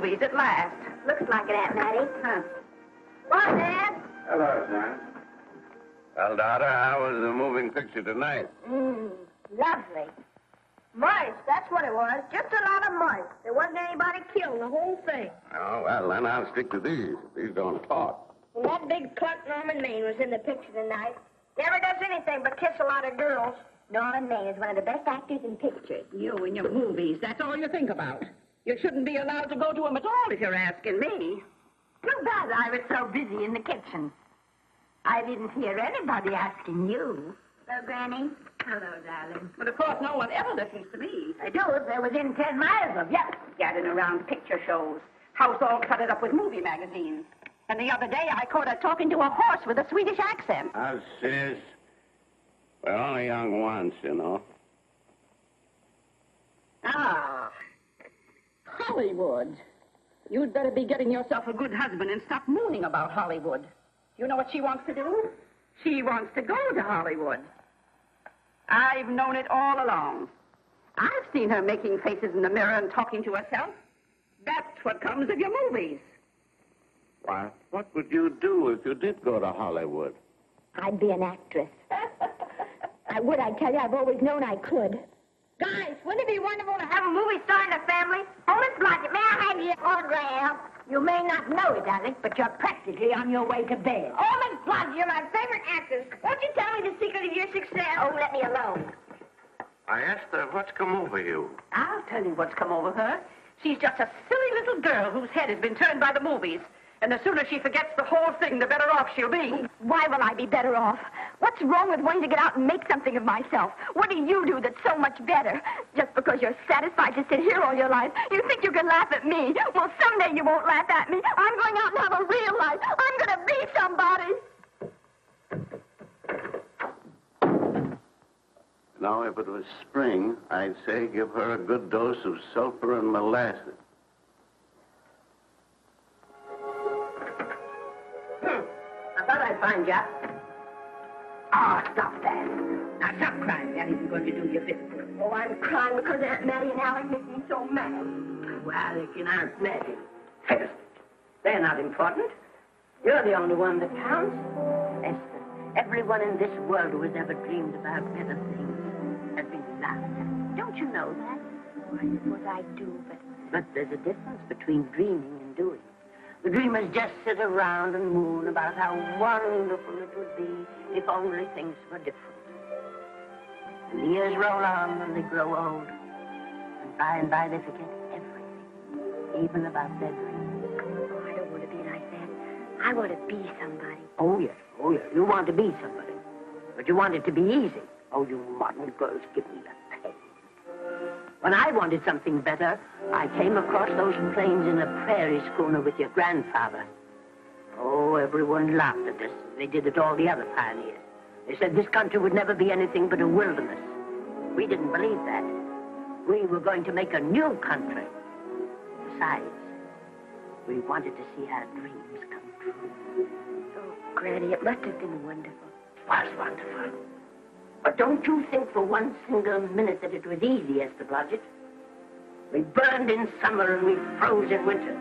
movies at last. Looks like it, Aunt Mattie. Huh. Well, Dad. Hello, son. Well, daughter, how was the moving picture tonight? Lovely. Mice, that's what it was. Just a lot of mice. There wasn't anybody killed, the whole thing. Oh, well, then I'll stick to these. These don't talk. And that big clerk Norman Maine was in the picture tonight. Never does anything but kiss a lot of girls. Norman Maine is one of the best actors in pictures. You and your movies, that's all you think about. You shouldn't be allowed to go to them at all if you're asking me. Too bad I was so busy in the kitchen. I didn't hear anybody asking you. Hello, Granny. Hello, darling. But of course, no one ever listens to me. I do if they're within 10 miles of you. Gathering around picture shows. House all cluttered up with movie magazines. And the other day, I caught her talking to a horse with a Swedish accent. Sis. We're only young once, you know. Ah. Hollywood. You'd better be getting yourself a good husband and stop mooning about Hollywood. You know what she wants to do? She wants to go to Hollywood. I've known it all along. I've seen her making faces in the mirror and talking to herself. That's what comes of your movies. Why, what would you do if you did go to Hollywood? I'd be an actress. I would, I tell you. I've always known I could. Guys, wouldn't it be wonderful to have a movie star in the family? Oh, Miss Blodgett, may I have your autograph? You may not know it, darling, but you're practically on your way to bed. Oh, Miss Blodgett, you're my favorite actress. Won't you tell me the secret of your success? Oh, let me alone. I asked her what's come over you. I'll tell you what's come over her. She's just a silly little girl whose head has been turned by the movies. And the sooner she forgets the whole thing, the better off she'll be. Why will I be better off? What's wrong with wanting to get out and make something of myself? What do you do that's so much better? Just because you're satisfied to sit here all your life, you think you can laugh at me. Well, someday you won't laugh at me. I'm going out and have a real life. I'm going to be somebody. Now, if it was spring, I'd say give her a good dose of sulfur and molasses. I thought I'd find you. Oh, stop that. Now, stop crying. That isn't going to do you a bit of good. Oh, I'm crying because Aunt Mattie and Alec make me so mad. Well, Alec and Aunt Mattie. They're not important. You're the only one that counts. Esther, everyone in this world who has ever dreamed about better things has been laughed at. Don't you know that? Oh, I suppose I do, But there's a difference between dreaming and doing. The dreamers just sit around and moon about how wonderful it would be if only things were different. And the years roll on and they grow old. And by they forget everything, even about their dreams. Oh, I don't want to be like that. I want to be somebody. Oh, yes. You want to be somebody. But you want it to be easy. Oh, you modern girls, give me a pen. When I wanted something better, I came across those plains in a prairie schooner with your grandfather. Oh, everyone laughed at us. They did it all the other pioneers. They said this country would never be anything but a wilderness. We didn't believe that. We were going to make a new country. Besides, we wanted to see our dreams come true. Oh, Granny, it must have been wonderful. It was wonderful. But don't you think for one single minute that it was easy, Esther Blodgett. We burned in summer and we froze in winter.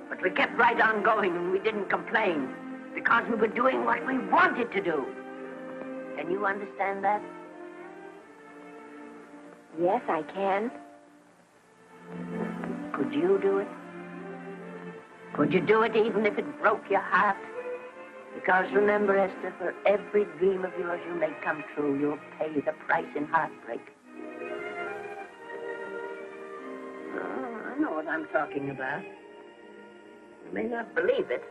But we kept right on going and we didn't complain because we were doing what we wanted to do. Can you understand that? Yes, I can. Could you do it? Could you do it even if it broke your heart? Because remember, Esther, for every dream of yours you may come true, you'll pay the price in heartbreak. Oh, I know what I'm talking about. You may not believe it,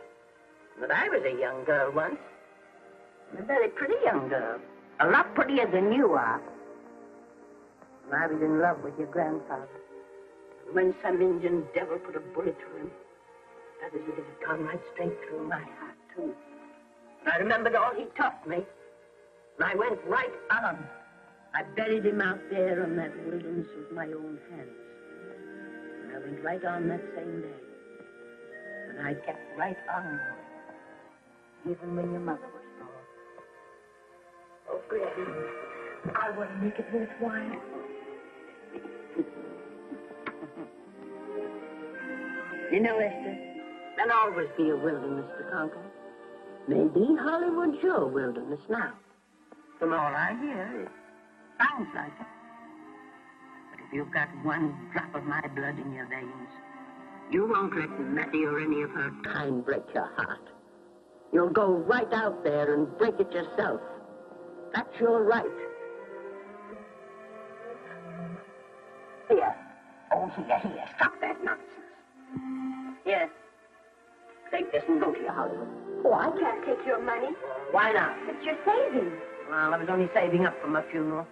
but I was a young girl once. A very pretty young girl. A lot prettier than you are. And I was in love with your grandfather. And when some Indian devil put a bullet through him, that was as if it had gone right straight through my heart, too. I remembered all he taught me, and I went right on. I buried him out there in that wilderness with my own hands. And I went right on that same day. And I kept right on going, even when your mother was gone. Oh, Granny, I want to make it worthwhile. You know, Esther, there'll always be a wilderness to conquer. Maybe Hollywood's your wilderness now. From all I hear, it sounds like it. But if you've got one drop of my blood in your veins, you won't let Mattie or any of her kind break your heart. You'll go right out there and break it yourself. That's your right. Here. Oh, here. Stop that nonsense. Here. Take this and go to your Hollywood. Oh, I can't take your money. Why not? It's your savings. Well, I was only saving up for my funeral.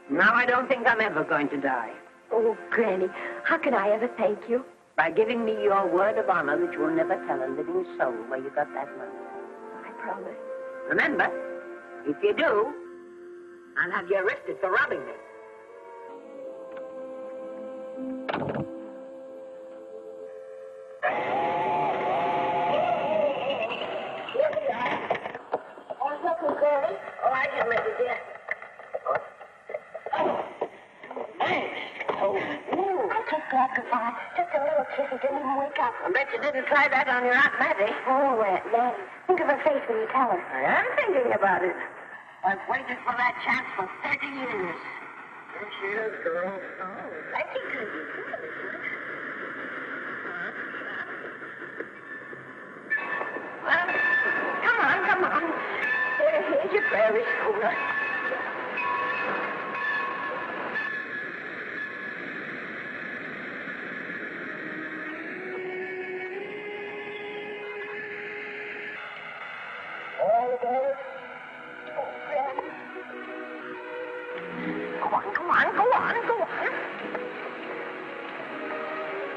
Now I don't think I'm ever going to die. Oh, Granny, how can I ever thank you? By giving me your word of honor that you'll never tell a living soul where you got that money. I promise. Remember, if you do, I'll have you arrested for robbing me. Oh, I can make it, dear. Oh, thanks. Oh, I just glad goodbye. Just a little kiss and didn't even wake up. I bet you didn't try that on your Aunt Mattie. Oh, Aunt Mattie. Think of her face when you tell her. I am thinking about it. I've waited for that chance for 30 years. There she is, girl. Oh, I think you do. Well, come on. Here's your prairie schooler. All aboard. Go on.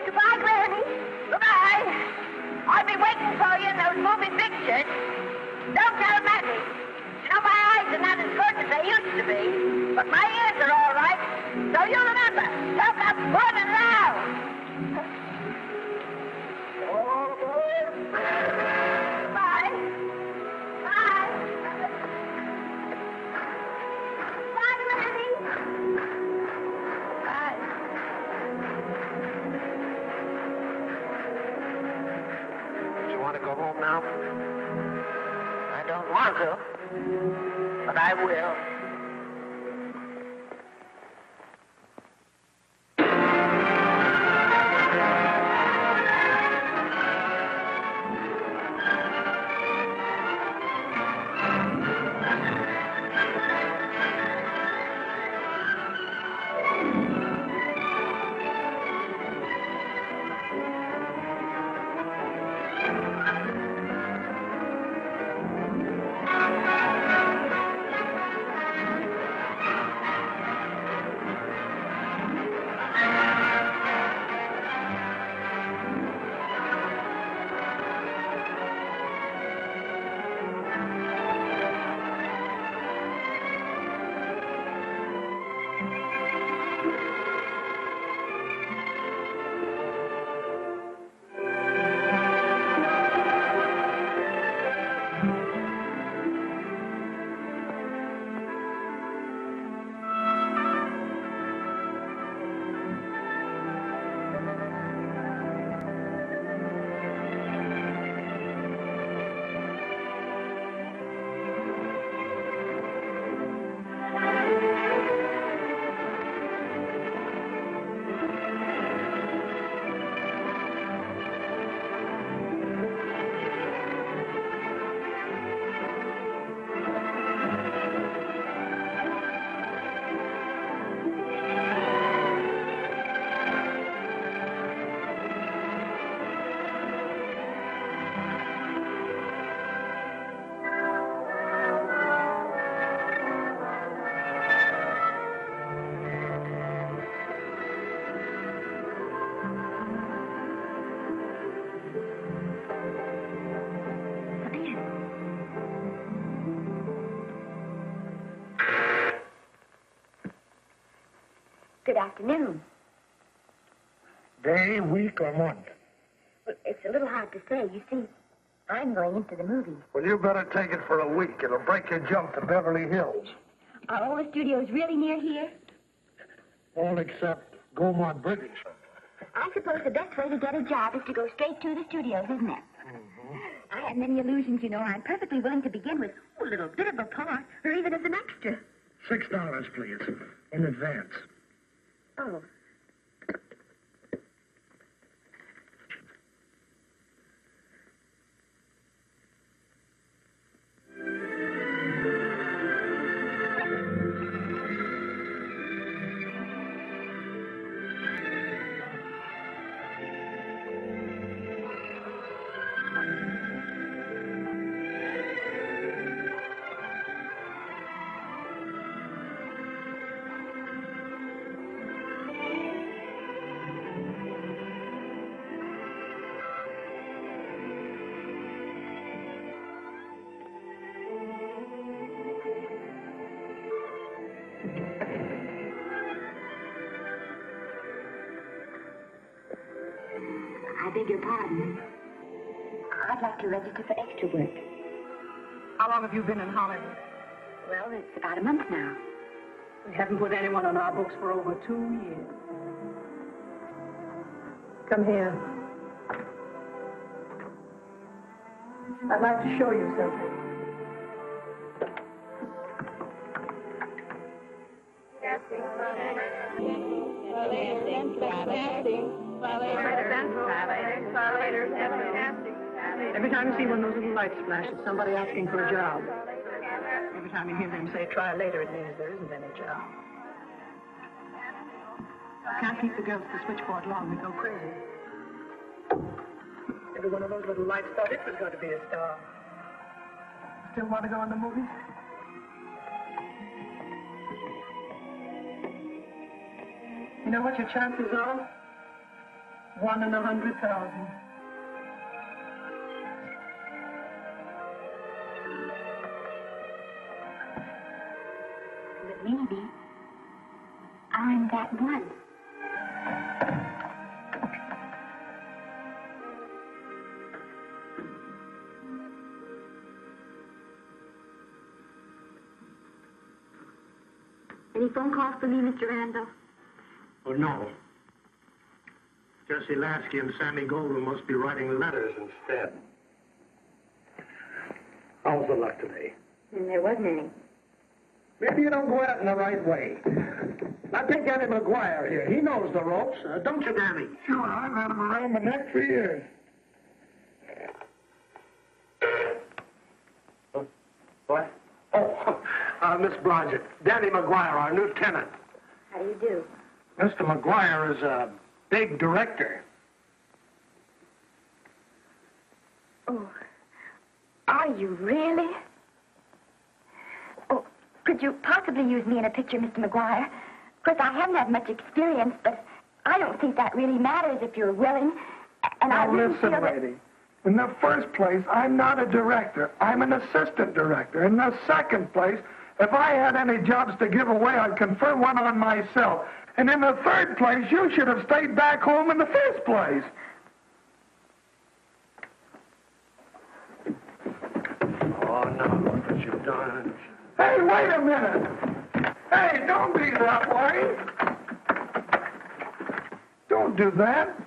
Goodbye, Granny. Goodbye. I'll be waiting for you in those movie pictures. Don't tell Mattie. You know, my eyes are not as good as they used to be, but my ears are all right. So you remember, talk up good and loud. All aboard. Bye. Bye. Bye, Granny. Bye. You want to go home now? I don't want to, but I will. Good afternoon. Day, week, or month? Well, it's a little hard to say. You see, I'm going into the movies. Well, you better take it for a week. It'll break your jump to Beverly Hills. Are all the studios really near here? All except Gaynor British. I suppose the best way to get a job is to go straight to the studios, isn't it? Mm-hmm. I have many illusions, you know. I'm perfectly willing to begin with a little bit of a part, or even as an extra. $6, please, in advance. Oh. I beg your pardon. I'd like to register for extra work. How long have you been in Hollywood? Well, it's about a month now. We haven't put anyone on our books for over 2 years. Come here. I'd like to show you something. Every time you see one of those little lights flash, it's somebody asking for a job. Every time you hear them say, try later, it means there isn't any job. Can't keep the girls at the switchboard long. They go crazy. Every one of those little lights thought it was going to be a star. Still want to go in the movies? You know what your chances are? 1 in 100,000. But maybe I'm that one. Any phone calls for me, Mr. Randall? Oh, no. Jesse Lasky and Sammy Golden must be writing letters instead. How's the luck today? And there wasn't any. Maybe you don't go at it in the right way. Now, take Danny McGuire here. He knows the ropes. Don't you, Danny? Sure, I've had him around my neck for years. What? Oh, Miss Blodgett. Danny McGuire, our new tenant. How do you do? Mr. McGuire is a big director. Oh, are you really? Oh, could you possibly use me in a picture, Mr. McGuire? Of course, I haven't had much experience, but I don't think that really matters if you're willing. And I Now, really listen, feel that... lady. In the first place, I'm not a director. I'm an assistant director. In the second place, if I had any jobs to give away, I'd confer one on myself. And in the third place, you should have stayed back home in the first place. Oh, no, what have you done? Hey, wait a minute. Hey, don't be that way. Don't do that.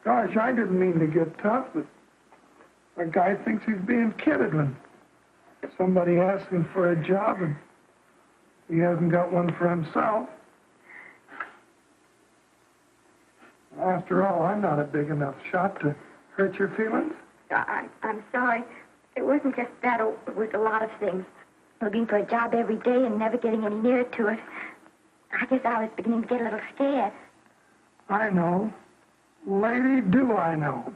Gosh, I didn't mean to get tough, but a guy thinks he's being kidded when somebody asks him for a job and he hasn't got one for himself. After all, I'm not a big enough shot to hurt your feelings. I'm sorry. It wasn't just that. It was a lot of things. Looking for a job every day and never getting any nearer to it. I guess I was beginning to get a little scared. I know. Lady, do I know.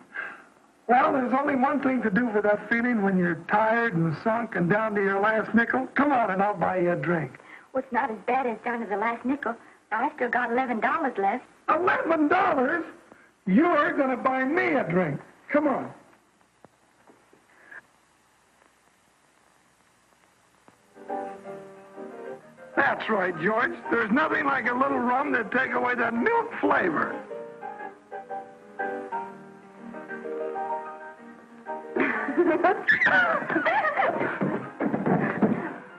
Well, there's only one thing to do for that feeling when you're tired and sunk and down to your last nickel. Come on and I'll buy you a drink. Well, it's not as bad as down to the last nickel. I've still got $11 left. $11? You're going to buy me a drink. Come on. That's right, George. There's nothing like a little rum to take away that milk flavor.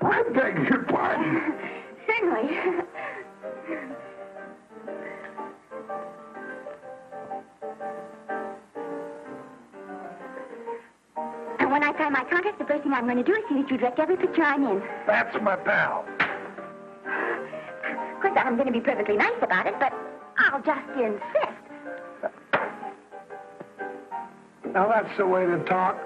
I beg your pardon. Certainly. sign my contract, the first thing I'm going to do is see that you direct every picture I'm in. That's my pal. Of course, I'm going to be perfectly nice about it, but I'll just insist. Now, that's the way to talk.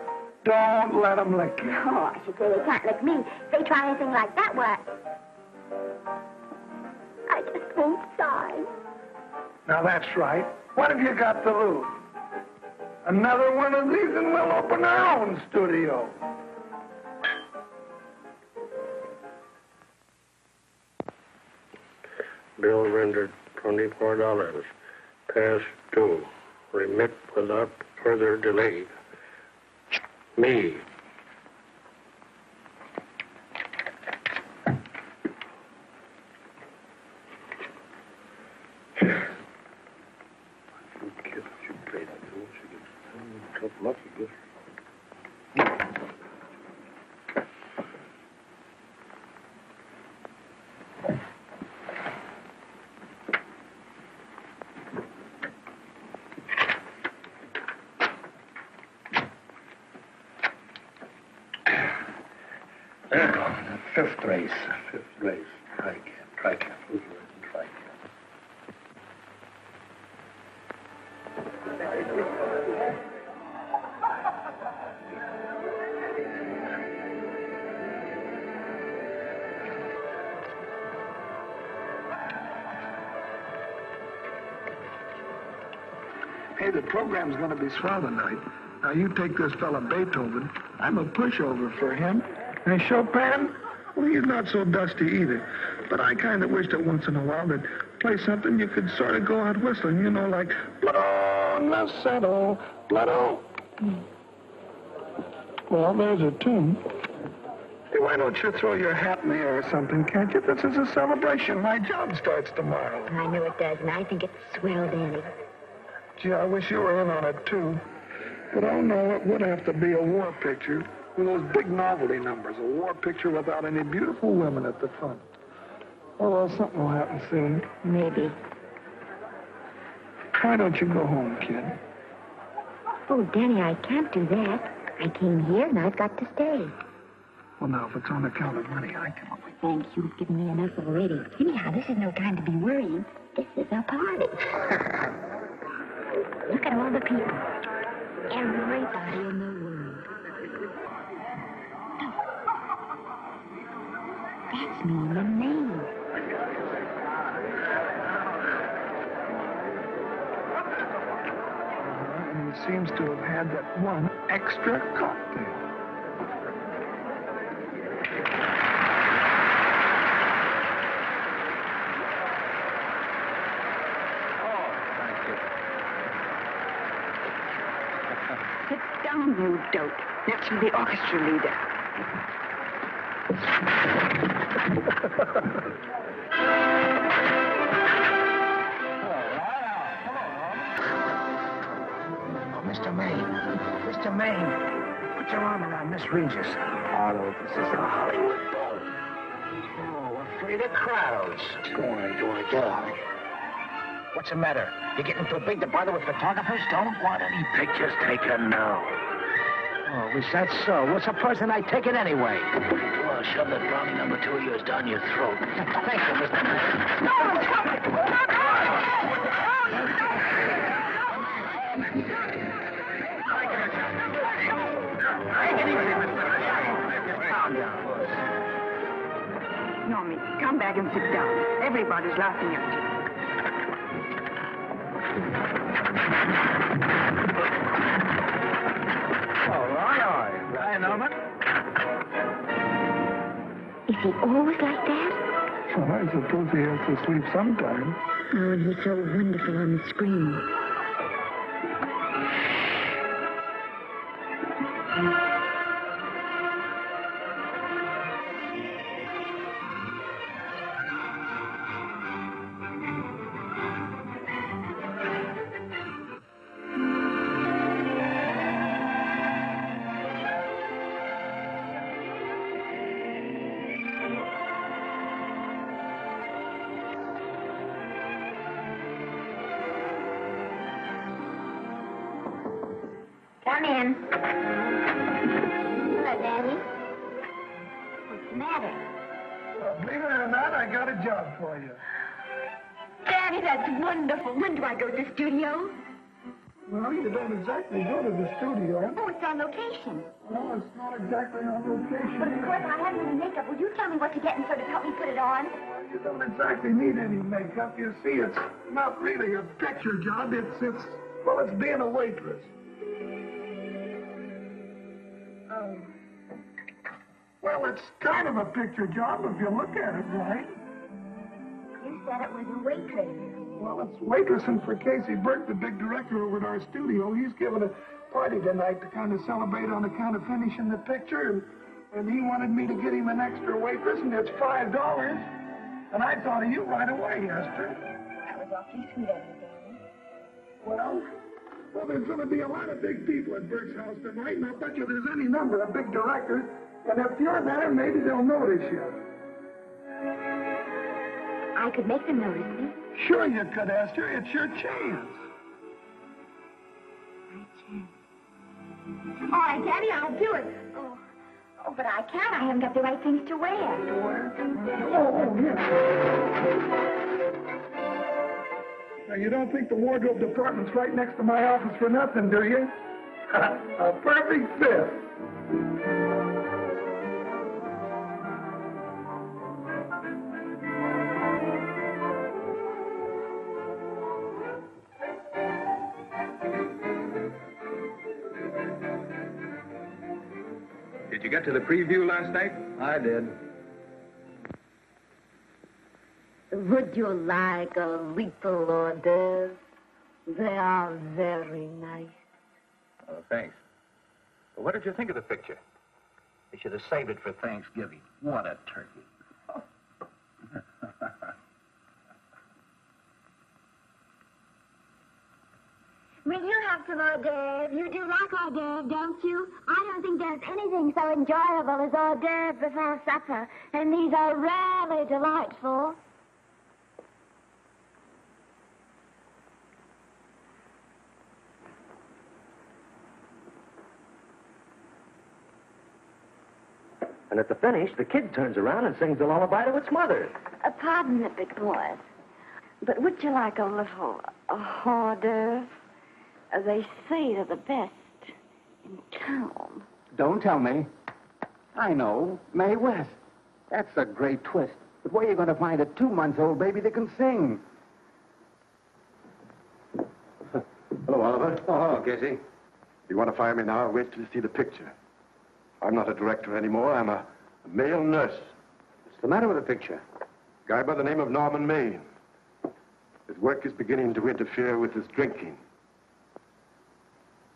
Don't let them lick you. Oh, I should say they can't lick me. If they try anything like that, what? I just won't sign. Now, that's right. What have you got to lose? Another one of these and we'll open our own studio. Bill rendered $24. Past due. Remit without further delay. Me. Fifth race. Fifth race. Try again. Hey, the program's going to be swell tonight. Now, you take this fella Beethoven. I'm a pushover for him. And Chopin, well, he's not so dusty either. But I kind of wish that once in a while they'd play something you could sort of go out whistling, you know, like Blood on the Saddle, Blood on. Well, there's a tune. Hey, why don't you throw your hat in the air or something, can't you? This is a celebration. My job starts tomorrow. I know it does, and I think it's swell, Danny. Gee, I wish you were in on it, too. But oh, no, it would have to be a war picture with those big novelty numbers. A war picture without any beautiful women at the front. Oh, well, something will happen soon. Maybe. Why don't you go home, kid? Oh, Danny, I can't do that. I came here, and I've got to stay. Well, now, if it's on account of money, I can... Thanks, you've given me enough already. Anyhow, this is no time to be worrying. This is a party. Look at all the people. Everybody in the world. That's Norman Maine. And he seems to have had that one extra cocktail. Sit down, you dope. That's from the orchestra leader. Mr. Maine, put your arm around Miss Regis. Otto, this is a Hollywood ball. Oh, afraid of crowds. Go on, get out. What's the matter? You getting too big to bother with photographers? Don't want any pictures taken now. Oh, is that so? What's the person I take it anyway? Well, shove that brownie number 2 of yours down your throat. Thank you, Mr. Maine. No, stop it! Normie, come back and sit down. Everybody's laughing at you. All right. Hi, Norman. Is he always like that? Well, I suppose he has to sleep sometime. Oh, and he's so wonderful on the screen. Come in. Believe it or not, I got a job for you. Daddy, that's wonderful. When do I go to the studio? Well, you don't exactly go to the studio. Oh, it's on location. No, it's not exactly on location. But of course, I haven't any makeup. Will you tell me what to get and sort of help me put it on? Well, you don't exactly need any makeup. You see, it's not really a picture job. It's being a waitress. Well, it's kind of a picture job if you look at it right. You said it was a waitress. Well, it's waitressing for Casey Burke, the big director over at our studio. He's giving a party tonight to kind of celebrate on account of finishing the picture, and he wanted me to get him an extra waitress, and it's $5. And I thought of you right away, Esther. That was awfully sweet of you, Daddy. Well, there's going to be a lot of big people at Burke's house tonight, and I bet you there's any number of big directors. And if you're there, maybe they'll notice you. I could make them notice me. Sure you could, Esther. It's your chance. My chance. All right, Daddy, I'll do it. Oh, but I can't. I haven't got the right things to wear. Oh, yeah. Now, you don't think the wardrobe department's right next to my office for nothing, do you? A perfect fit. Did you get to the preview last night? I did. Would you like a little hors d'oeuvre? They are very nice. Oh, thanks. Well, what did you think of the picture? They should have saved it for Thanksgiving. What a turkey. Will you have some hors d'oeuvres? You do like hors d'oeuvres, don't you? I don't think there's anything so enjoyable as hors d'oeuvres before supper, and these are really delightful. And at the finish, the kid turns around and sings a lullaby to its mother. Pardon me, big boys, but would you like a little hors d'oeuvre? They say they're the best in town. Don't tell me. I know. Mae West. That's a great twist. But where are you going to find a 2-month-old baby that can sing? Hello, Oliver. Oh, hello, Casey. You want to fire me now? Wait till you see the picture. I'm not a director anymore. I'm a male nurse. What's the matter with the picture? Guy by the name of Norman Maine. His work is beginning to interfere with his drinking.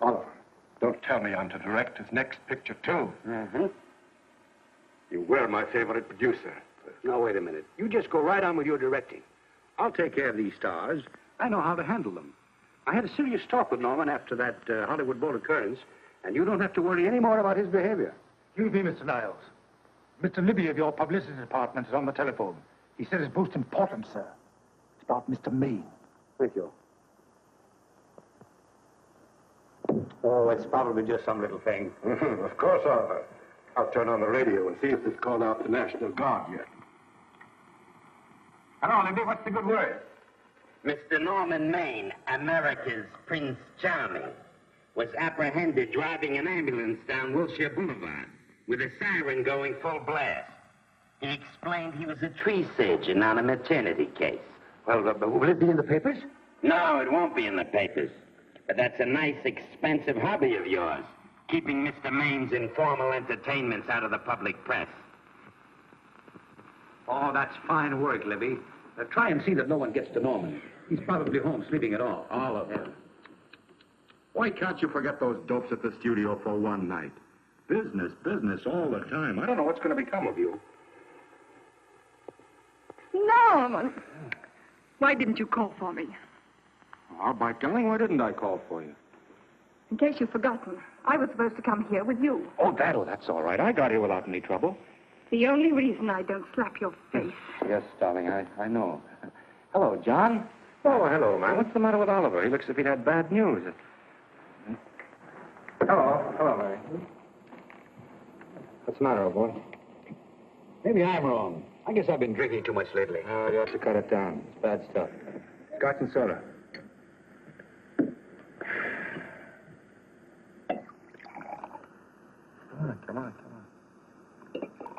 Oliver, don't tell me I'm to direct his next picture, too. Mm-hmm. You were my favorite producer. Now, wait a minute. You just go right on with your directing. I'll take care of these stars. I know how to handle them. I had a serious talk with Norman after that Hollywood Bowl occurrence, and you don't have to worry any more about his behavior. Excuse me, Mr. Niles. Mr. Libby of your publicity department is on the telephone. He said it's most important, sir. It's about Mr. Maine. Thank you. Oh, it's probably just some little thing. Of course, Oliver. I'll turn on the radio and see if they've called out the National Guard yet. Hello, Libby. What's the good word? Mr. Norman Maine, America's Prince Charming, was apprehended driving an ambulance down Wilshire Boulevard with a siren going full blast. He explained he was a tree surgeon on a maternity case. Well, will it be in the papers? No, it won't be in the papers. But that's a nice, expensive hobby of yours, keeping Mr. Maine's informal entertainments out of the public press. Oh, that's fine work, Libby. Try and see that no one gets to Norman. He's probably home sleeping it all of him. Why can't you forget those dopes at the studio for one night? Business, business all the time. I don't know what's going to become of you. Norman! Why didn't you call for me? Oh, by golly, why didn't I call for you? In case you've forgotten, I was supposed to come here with you. Oh, that's all right. I got here without any trouble. The only reason I don't slap your face. Yes, darling, I know. Hello, John. Oh, hello, man. What's the matter with Oliver? He looks as if he'd had bad news. Hello, Mary. What's the matter, old boy? Maybe I'm wrong. I guess I've been drinking too much lately. Oh, you have to cut it down. It's bad stuff. Scotch and soda. Come on.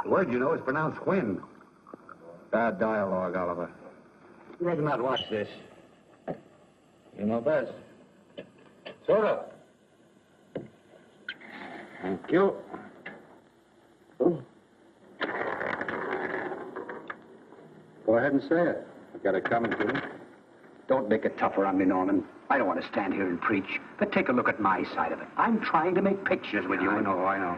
The word, you know, is pronounced wind. Bad dialogue, Oliver. You'd rather not watch this. You know best. Soda. Thank you. Go ahead and say it. I've got it coming to me. Don't make it tougher on me, Norman. I don't want to stand here and preach, but take a look at my side of it. I'm trying to make pictures with you. I know.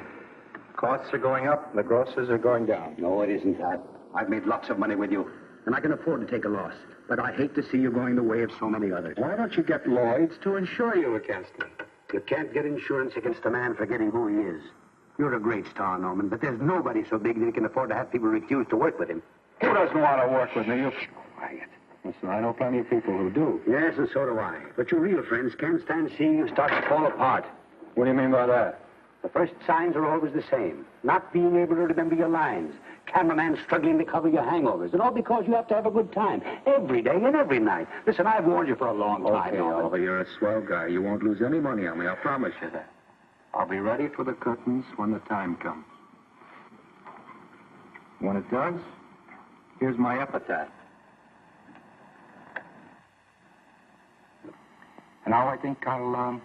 Costs are going up, and the grosses are going down. No, it isn't that. I've made lots of money with you, and I can afford to take a loss. But I hate to see you going the way of so many others. Why don't you get Lloyd's to insure you against me? You can't get insurance against a man forgetting who he is. You're a great star, Norman, but there's nobody so big that he can afford to have people refuse to work with him. Who doesn't want to work with me? You... Quiet. Listen, I know plenty of people who do. Yes, and so do I. But your real friends can't stand seeing you start to fall apart. What do you mean by that? The first signs are always the same. Not being able to remember your lines. Cameraman struggling to cover your hangovers. And all because you have to have a good time. Every day and every night. Listen, I've warned you for a long time. Okay, Oliver, you're a swell guy. You won't lose any money on me, I promise you that. I'll be ready for the curtains when the time comes. When it does, here's my epitaph. And now I think I'll,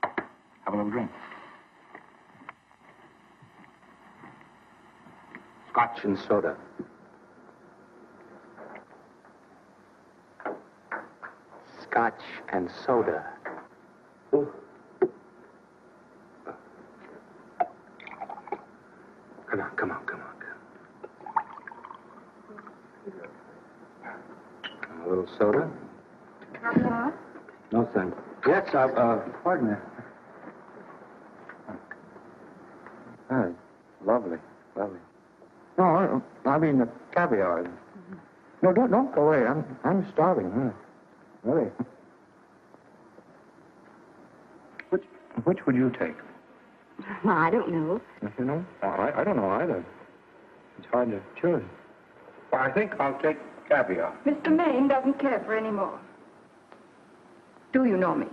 have a little drink. Scotch and soda. Scotch and soda. Ooh. Come on. A little soda? No, thanks. Yes, pardon me. Hey, lovely. No, I mean the caviar. No, don't go away. I'm starving. Huh? Really. Which would you take? Well, I don't know. You know? I don't know either. It's hard to choose. Well, I think I'll take caviar. Mr. Maine doesn't care for any more. Do you know me?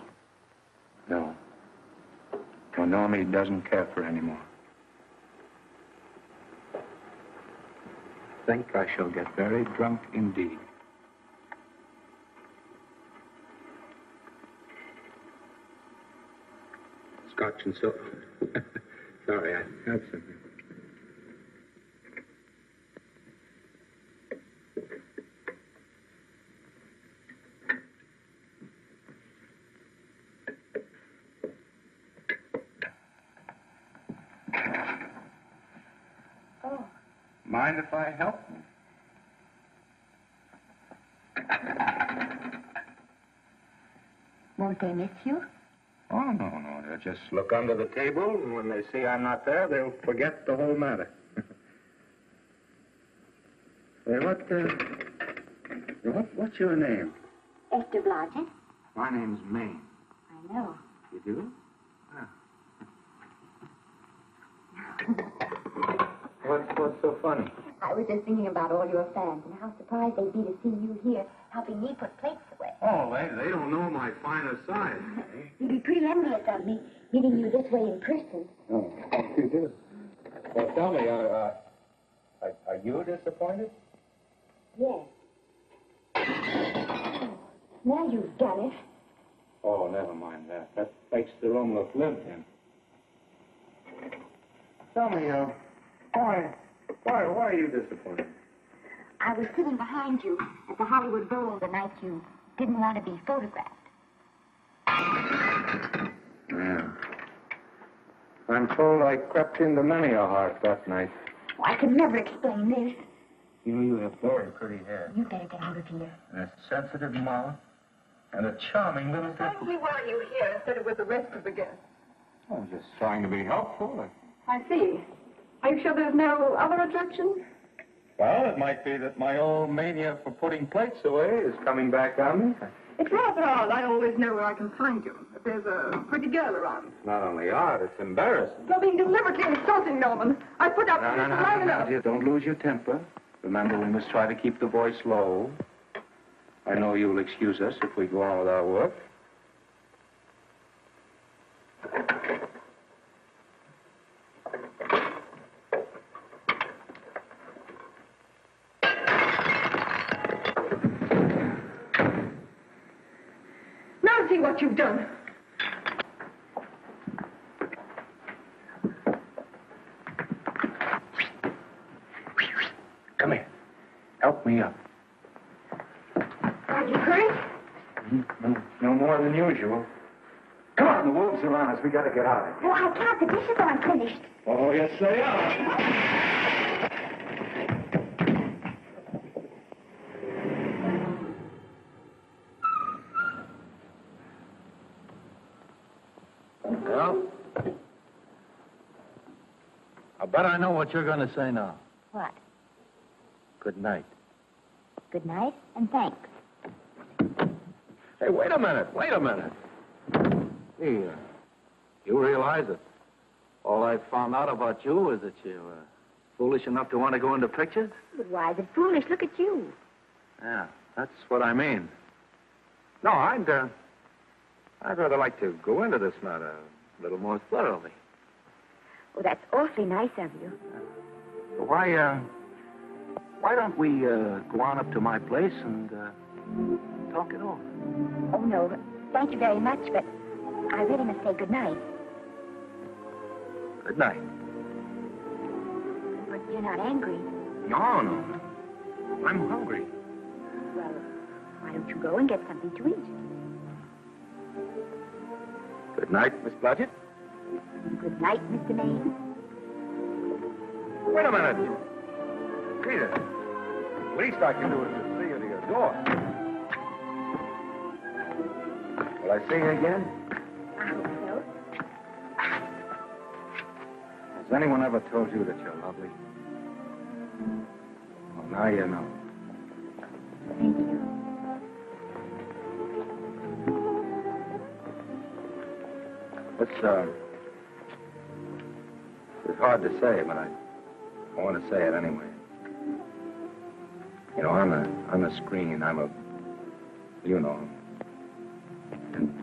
No. Well, Normie doesn't care for any more. I think I shall get very drunk indeed. Scotch and soda. Sorry, I had something. Oh. Mind if I help? Won't they miss you? Oh, no. They'll just look under the table, and when they see I'm not there, they'll forget the whole matter. Hey, what's your name? Esther Blodgett. My name's Maine. I know. You do? What's so funny? I was just thinking about all your fans and how surprised they'd be to see you here helping me put plates away. Oh, they don't know my finer side. You'd be pretty envious of me, meeting you this way in person. Oh, you do? Well, tell me, are you disappointed? Yes. Now you've done it. Oh, never mind that. That makes the room look lived in. Tell me, why are you disappointed? I was sitting behind you at the Hollywood Bowl the night you didn't want to be photographed. Yeah. I'm told I crept into many a heart that night. Oh, I can never explain this. You have very pretty hair. You better get out of here. And a sensitive mouth. And a charming little... Thank me while you're here instead of with the rest of the guests. I'm just trying to be helpful. I see. Are you sure there's no other attraction? Well, it might be that my old mania for putting plates away is coming back on me. It's rather odd. I always know where I can find you. If there's a pretty girl around. It's not only odd, it's embarrassing. You're being deliberately insulting, Norman. I put up with this for long enough. Dear, don't lose your temper. Remember, we must try to keep the voice low. I know you'll excuse us if we go on with our work. Now see what you've done. Come here. Help me up. Are you hurt? No more than usual. Come on, the wolves are on us. We gotta get out of here. Oh, I can't. The dishes aren't finished. Oh, yes, they are. Well, I bet I know what you're going to say now. What? Good night. Good night, and thanks. Hey, wait a minute. Hey, you realize that all I found out about you is that you're foolish enough to want to go into pictures? But why is it foolish? Look at you. Yeah, that's what I mean. No, I'd rather like to go into this matter a little more thoroughly. Oh, that's awfully nice of you. Why don't we go on up to my place and talk it over? Oh, no, thank you very much, but I really must say good night. Good night. But you're not angry. No. I'm hungry. Well, why don't you go and get something to eat? Good night, Miss Blodgett. Good night, Mr. Maine. Wait a minute. Peter, least I can do is to see you to your door. Will I see you again? I hope so. Has anyone ever told you that you're lovely? Well, now you know. Thank you. It's hard to say, but I want to say it anyway. You know, on the screen, in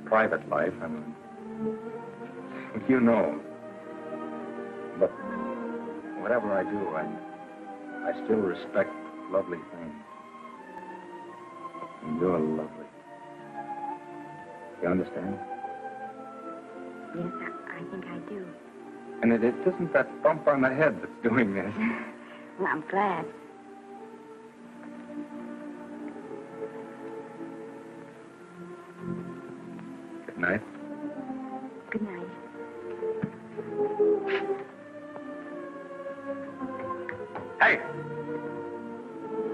private life, you know. But whatever I do, I still respect lovely things. And you're lovely. You understand? Yes, I think I do. And it isn't that bump on the head that's doing this. Well, I'm glad. Good night. Good night. Hey!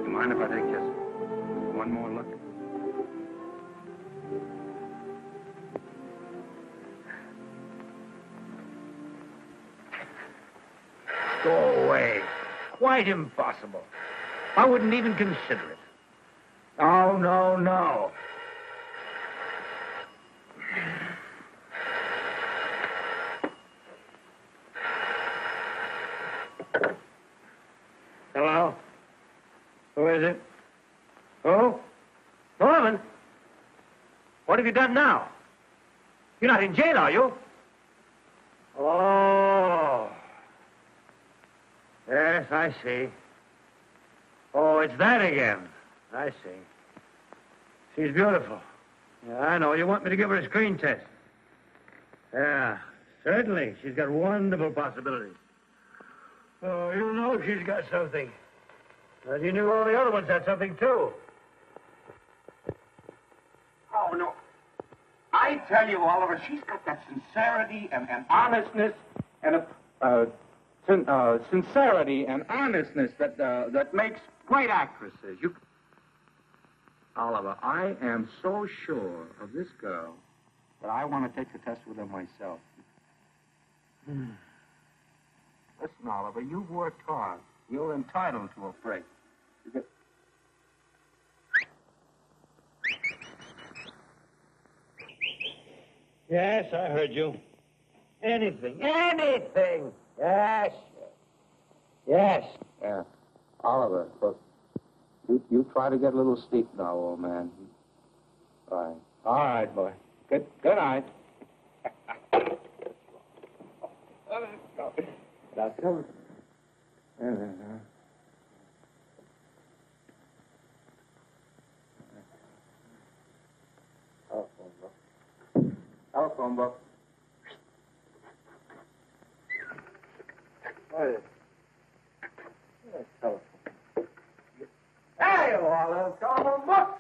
You mind if I take just one more look? Go away. Quite impossible. I wouldn't even consider it. Oh, no. Hello? Who is it? Who? Norman? What have you done now? You're not in jail, are you? Oh. Yes, I see. Oh, it's that again. I see. She's beautiful. Yeah, I know. You want me to give her a screen test? Yeah, certainly. She's got wonderful possibilities. Oh, you know she's got something. Well, you knew all the other ones had something, too. Oh, no. I tell you, Oliver, she's got that sincerity and honestness and sincerity and honestness that makes great actresses. Oliver, I am so sure of this girl that I want to take the test with her myself. Listen, Oliver, you've worked hard. You're entitled to a break. Yes, I heard you. Anything. Yes. Yeah. Oliver, look, you try to get a little sleep now, old man. All right, boy. Good night. Now, come. Telephone book. Hey, telephone. Hey, Olive, telephone book.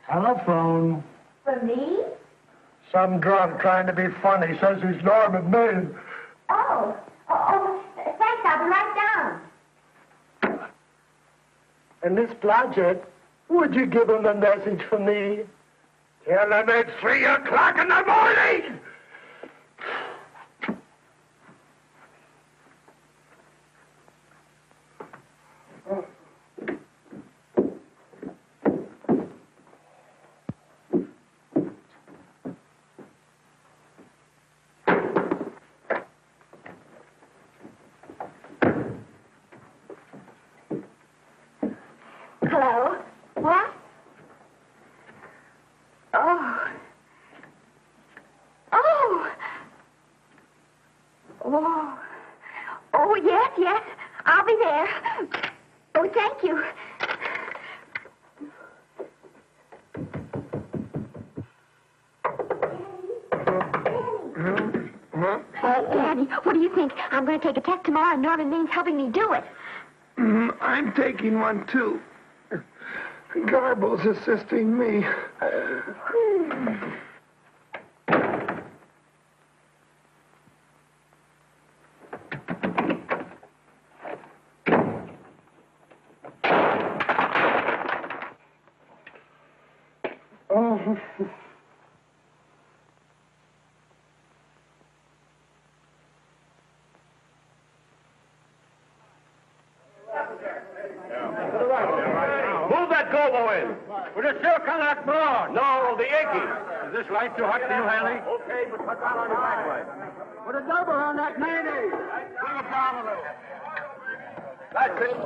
Telephone. For me? Some drunk trying to be funny says he's Norman Maine. Oh, thanks. I'll be right down. And Miss Blodgett, would you give him a message for me? Tell him it's 3 o'clock in the morning! Hello? What? Oh. Oh. Oh. Oh, yes. I'll be there. Oh, thank you. Daddy, what do you think? I'm going to take a test tomorrow, and Norman Maine's helping me do it. I'm taking one, too. Garble's assisting me. Oh. Move that gobo in. We're just still coming out broad. No, the Yankees. Is this light too hot for you, Hanley? Okay, but cut down on your backlight. Put a double on that 90. Bring it down a little. That's it.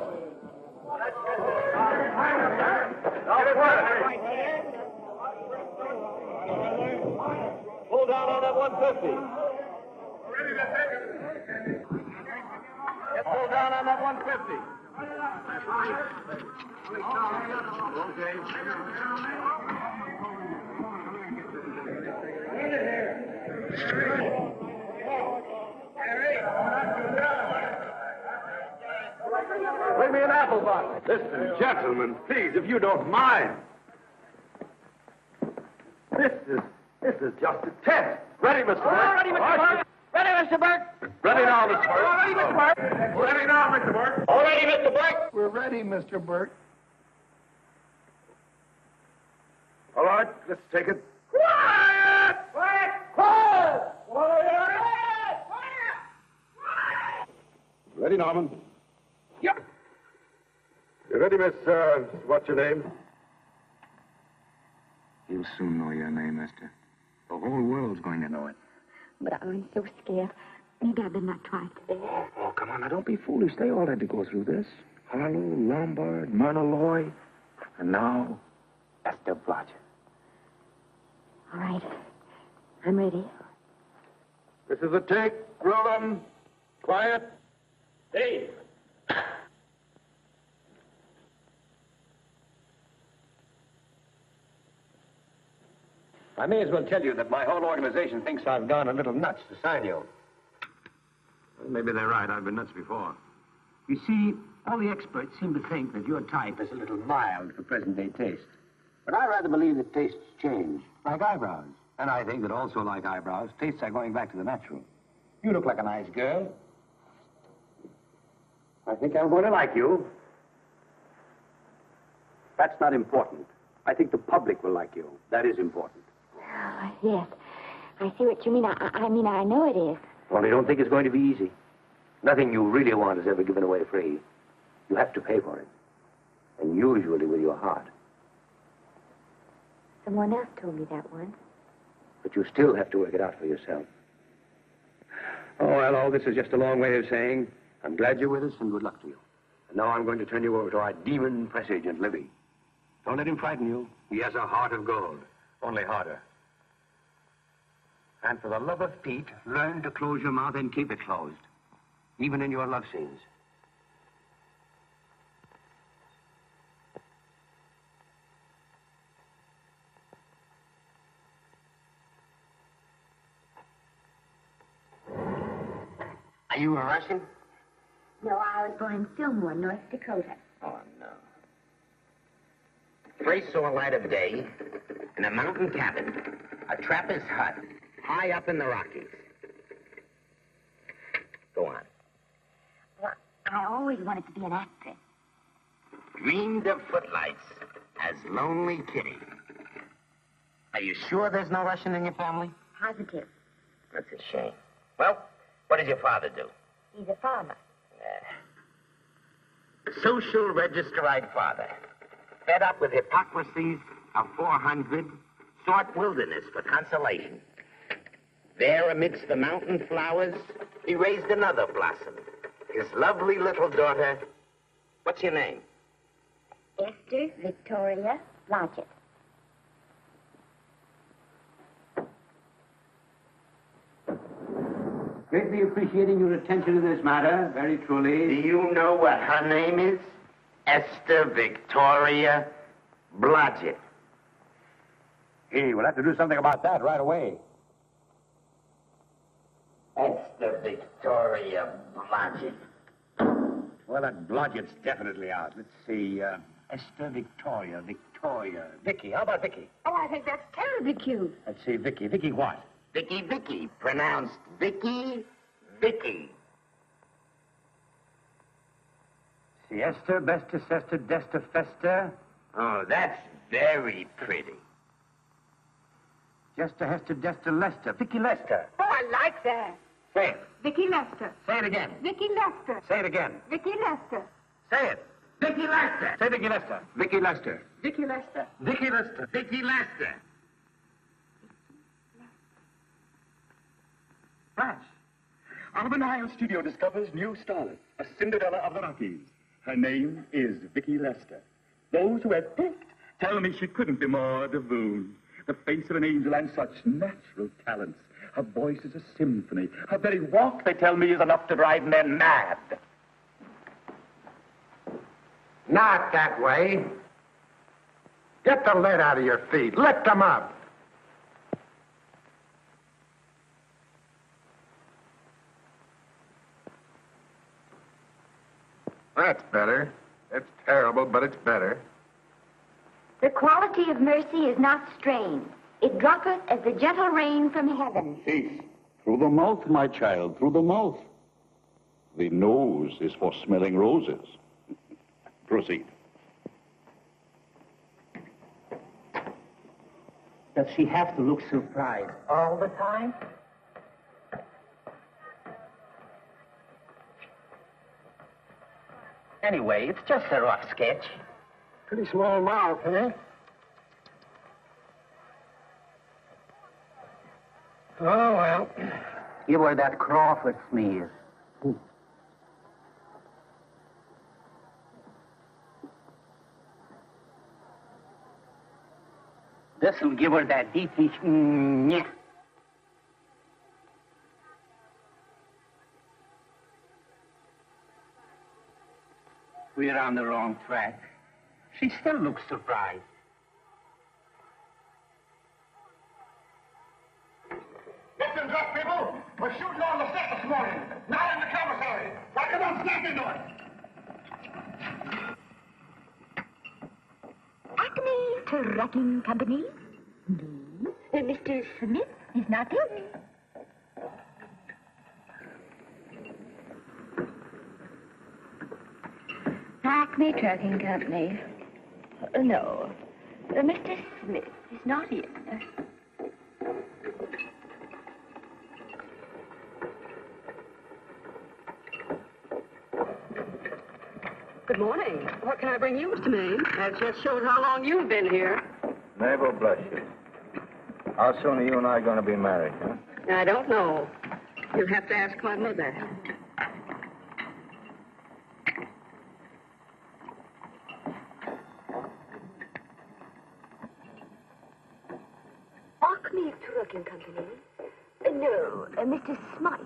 Pull down on that 150. Pull down on that 150. Bring me an apple box. Listen, gentlemen, please, if you don't mind. This is just a test. Ready, Mr. Burke? Ready, Mr. Burke. Ready, Mr. Burke. Ready now, Mr. Burke. Ready, Mr. Burke. Ready now, Mr. Burke. All ready, Mr. Burke. We're ready, Mr. Burke. All right, let's take it. Quiet! Quiet! Quiet! Quiet! Ready, Norman? Yep. Ready, miss, what's your name? You'll soon know your name, Esther. The whole world's going to know it. But I'm so scared. Maybe I better not try today. Oh, come on. Now, don't be foolish. They all had to go through this. Harlow, Lombard, Myrna Loy, and now Esther Blodgett. All right. I'm ready. This is a take. Roll 'em. Quiet. Dave. I may as well tell you that my whole organization thinks I've gone a little nuts to sign you. Well, maybe they're right. I've been nuts before. You see, all the experts seem to think that your type is a little mild for present-day taste. But I rather believe that tastes change, like eyebrows. And I think that also, like eyebrows, tastes are going back to the natural. You look like a nice girl. I think I'm going to like you. That's not important. I think the public will like you. That is important. Oh, yes. I see what you mean. I mean, I know it is. Only don't think it's going to be easy. Nothing you really want is ever given away free. You have to pay for it. And usually with your heart. Someone else told me that once. But you still have to work it out for yourself. Oh, well, all this is just a long way of saying, I'm glad you're with us and good luck to you. And now I'm going to turn you over to our demon press agent, Libby. Don't let him frighten you. He has a heart of gold, only harder. And for the love of Pete, learn to close your mouth and keep it closed, even in your love scenes. Are you a Russian? No, I was born in Fillmore, North Dakota. Oh, no. First saw light of day in a mountain cabin, a trapper's hut, high up in the Rockies. Go on. Well, I always wanted to be an actress. Dreamed of footlights as Lonely Kitty. Are you sure there's no Russian in your family? Positive. That's a shame. Well, what does your father do? He's a farmer. Social registerite father. Fed up with hypocrisies of 400, sought wilderness for consolation. There, amidst the mountain flowers, he raised another blossom. His lovely little daughter. What's your name? Esther Victoria Blodgett. Greatly appreciating your attention to this matter, very truly. Do you know what her name is? Esther Victoria Blodgett. Hey, we'll have to do something about that right away. Esther Victoria Blodgett. Well, that Blodgett's definitely out. Let's see, Esther Victoria, Vicki. How about Vicki? Oh, I think that's terribly cute. Let's see, Vicki. Vicki what? Vicky, pronounced Vicky. Siesta, Besta, Sesta, Desta, Festa. Oh, that's very pretty. Jesta, Hester, Desta, Lester. Vicki Lester. Oh, I like that. Say it. Vicki Lester. Say it again. Vicki Lester. Say it again. Vicki Lester. Say it. Vicky Lester. Say Vicki Lester. Vicki Lester. Vicki Lester. Vicki Lester. Vicky Lester. Flash. Alban Isle Studio discovers new starlet, a Cinderella of the Rockies. Her name is Vicki Lester. Those who have picked tell me she couldn't be more divoon. The face of an angel and such natural talents. Her voice is a symphony. Her very walk, they tell me, is enough to drive men mad. Not that way. Get the lead out of your feet. Lift them up. That's better. It's terrible, but it's better. The quality of mercy is not strained. It droppeth as the gentle rain from heaven. Peace. Through the mouth, my child, through the mouth. The nose is for smelling roses. Proceed. Does she have to look surprised all the time? Anyway, it's just a rough sketch. Pretty small mouth, eh? Oh, well. Give her that Crawford smear. This'll give her that deeply... We're on the wrong track. She still looks surprised. Listen up, people. We're shooting on the set this morning. Not in the commissary. Like it on snapping door. Acme Trucking Company? No. Mr. Smith is not in. Acme Trucking Company. No. Mr. Smith is not in. Good morning. What can I bring you, Mr. Maine? That just shows how long you've been here. Mabel, bless you. How soon are you and I going to be married, huh? I don't know. You'll have to ask my mother. Acme Trucking Company? No, Mr. Smythe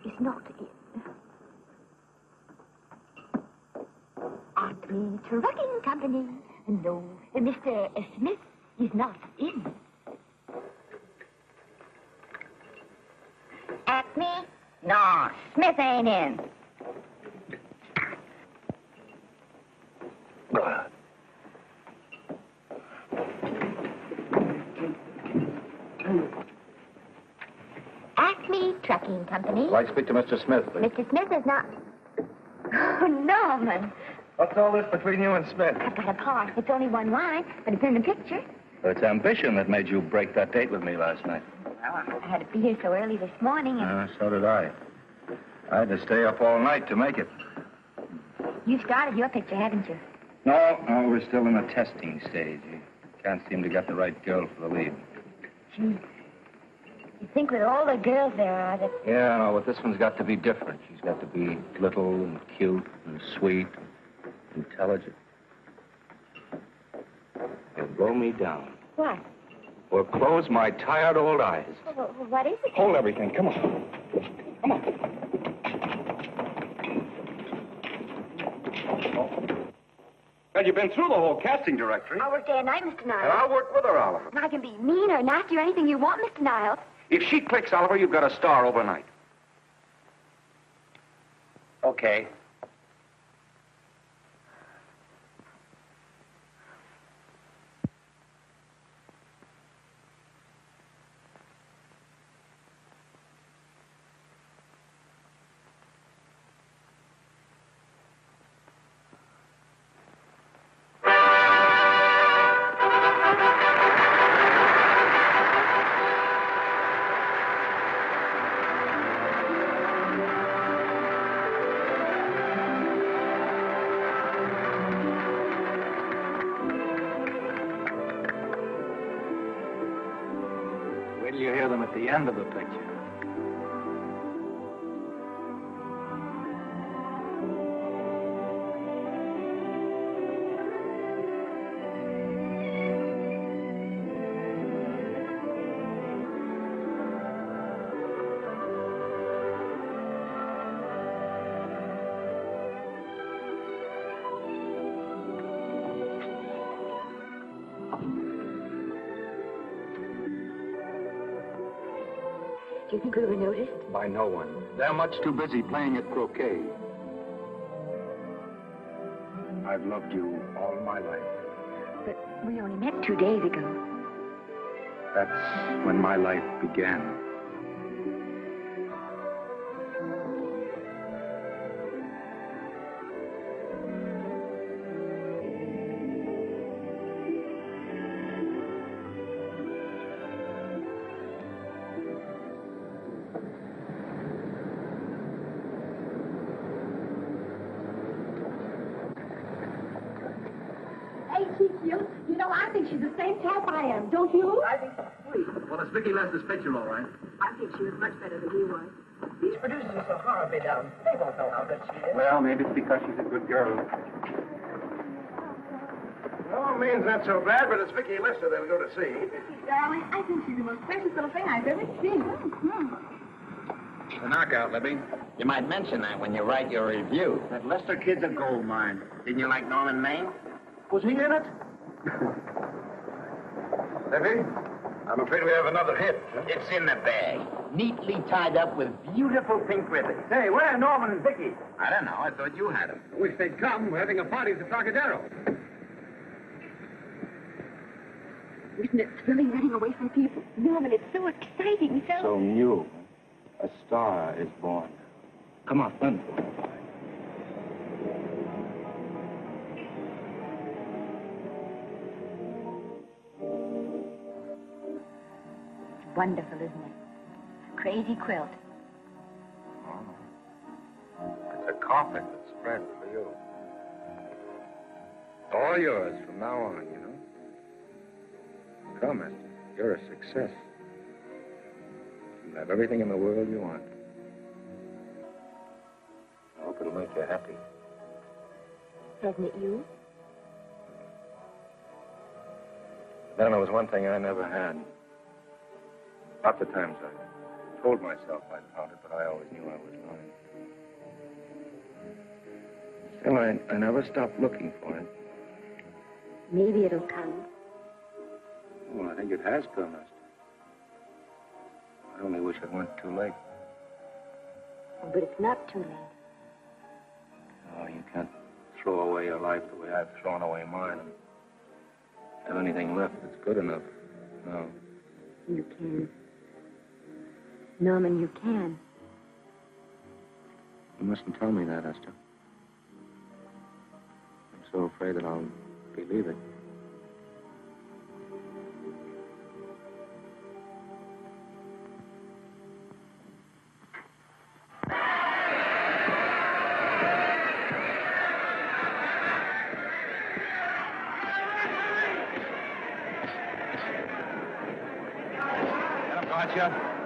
is not in. Acme Trucking Company? No, Mr. Smith is not in. Acme? No, Smith ain't in. Acme Trucking Company? I'd like to speak to Mr. Smith, please. Mr. Smith is not... Oh, Norman. What's all this between you and Smith? I've got a part. It's only one line, but it's in the picture. It's ambition that made you break that date with me last night. Well, I had to be here so early this morning, and So did I. I had to stay up all night to make it. you started your picture, haven't you? No, we're still in the testing stage. You can't seem to get the right girl for the lead. Gee, you think with all the girls there are that... Yeah, no, but this one's got to be different. She's got to be little and cute and sweet, intelligent. It'll blow me down. What? Or close my tired old eyes. Well, what is it? Hold everything. Come on. Come on. Well, you've been through the whole casting directory. I'll work day and night, Mr. Niles. And I'll work with her, Oliver. I can be mean or nasty or anything you want, Mr. Niles. If she clicks, Oliver, you've got a star overnight. Okay. Wait till you hear them at the end of the picture. Do you think we were noticed? By no one. They're much too busy playing at croquet. I've loved you all my life. But we only met 2 days ago. That's when my life began. she's the same type I am, don't you? I think she's sweet. Well, it's Vicki Lester's picture, all right. I think she was much better than he was. These producers are so horribly down. They won't know how good she is. Well, maybe it's because she's a good girl. No, Maine's not so bad, but it's Vicki Lester they'll go to see. Darling, I think she's the most precious little thing I've ever seen. It's a knockout, Libby. You might mention that when you write your review. That Lester kid's a gold mine. Didn't you like Norman Maine? Was he in it? Libby, I'm afraid we have another hit. It's in the bag, neatly tied up with beautiful pink ribbons. Hey, where are Norman and Vicki? I don't know. I thought you had them. Wish they'd come. We're having a party at the Trocadero. Isn't it thrilling running away from people? Norman, it's so exciting, So new. A star is born. Come on, run. It's wonderful, isn't it? Crazy quilt. It's a coffin that's spread for you. All yours from now on, you know. Come, Esther. You're a success. You have everything in the world you want. I hope it'll make you happy. Hasn't it you? Then there was one thing I never had. Lots of times I told myself I'd found it, but I always knew I was lying. Still, I never stopped looking for it. Maybe it'll come. Well, I think it has come, Esther. I only wish it weren't too late. Oh, but it's not too late. Oh, you can't throw away your life the way I've thrown away mine and have anything left that's good enough. No. You can. Norman, you can. You mustn't tell me that, Esther. I'm so afraid that I'll believe it.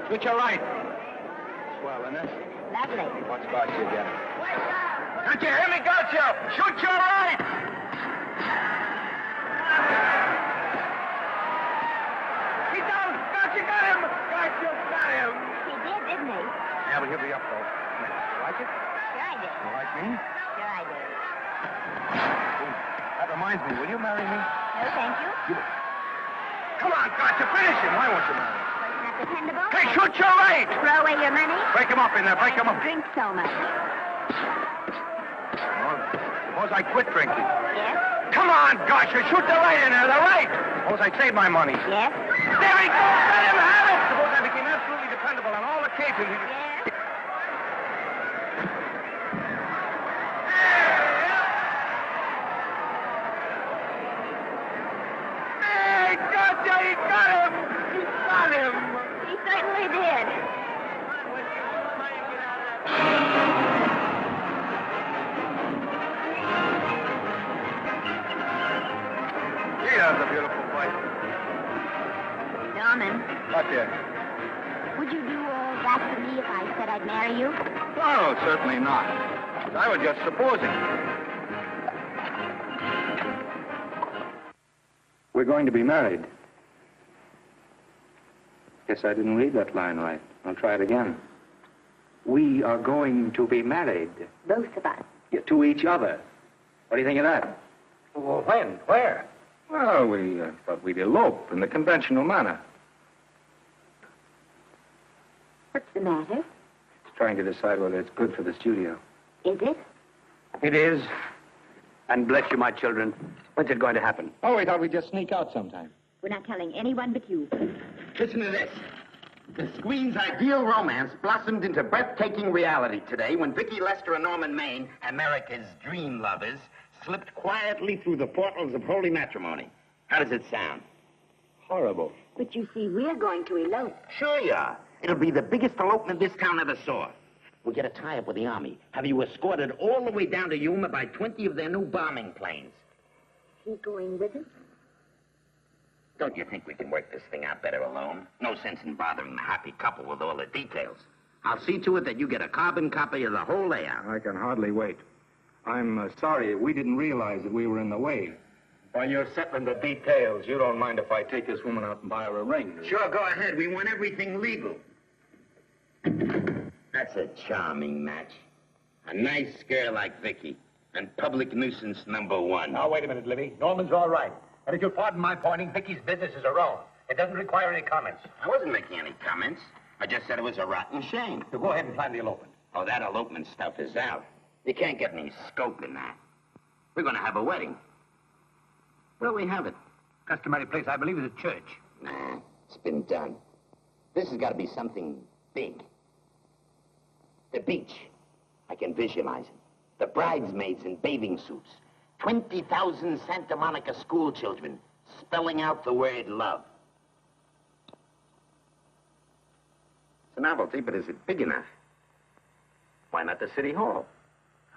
Switch your right. Swell, isn't it? Lovely. What's got you again? Don't you hear me, Gotcha? Shoot your right! He's down! Gotcha, got him! Gotcha, got him! He did, didn't he? Yeah, but he'll be up, though. You like it? Sure I did. You like me? Sure I did. That reminds me, will you marry me? No, thank you. Come on, Gotcha, finish him. Why won't you marry me? Wasn't that dependable? Hey, shoot your right! Throw away your money? Break him up in there, break him up. Drink so much. Suppose I quit drinking. Yes? Come on, gosh, you shoot the right in there, the right. Suppose I save my money. Yes? There he goes, let him have it. Suppose I became absolutely dependable on all occasions. Yes? Hey, gotcha, he got him. He got him. He certainly did. That's a beautiful fight. Norman, Gotcha. would you do all that for me if I said I'd marry you? No, certainly not. I was just supposing. We're going to be married. Guess I didn't read that line right. I'll try it again. We are going to be married. Both of us. Yeah, to each other. What do you think of that? Well, when? Where? Well, we thought we'd elope in the conventional manner. What's the matter? It's trying to decide whether it's good for the studio. Is it? It is. And bless you, my children. When's it going to happen? Oh, we thought we'd just sneak out sometime. We're not telling anyone but you. Listen to this. The screen's ideal romance blossomed into breathtaking reality today when Vicki Lester and Norman Maine, America's dream lovers, slipped quietly through the portals of holy matrimony. How does it sound? Horrible. But you see, we're going to elope. Sure you are. It'll be the biggest elopement this town ever saw. We'll get a tie-up with the Army. Have you escorted all the way down to Yuma by 20 of their new bombing planes. Is he going with us? Don't you think we can work this thing out better alone? No sense in bothering the happy couple with all the details. I'll see to it that you get a carbon copy of the whole layout. I can hardly wait. I'm sorry we didn't realize that we were in the way. While you're settling the details, you don't mind if I take this woman out and buy her a ring? Sure, go ahead. We want everything legal. That's a charming match. A nice girl like Vicki. And public nuisance #1. Now, wait a minute, Libby. Norman's all right. And if you'll pardon my pointing, Vicky's business is her own. It doesn't require any comments. I wasn't making any comments. I just said it was a rotten shame. So go ahead and plan the elopement. Oh, that elopement stuff is out. You can't get any scope in that. We're going to have a wedding. Where'll we have it? Customary place, I believe, is a church. Nah, it's been done. This has got to be something big. The beach. I can visualize it. The bridesmaids in bathing suits. 20,000 Santa Monica school children spelling out the word love. It's a novelty, but is it big enough? Why not the city hall?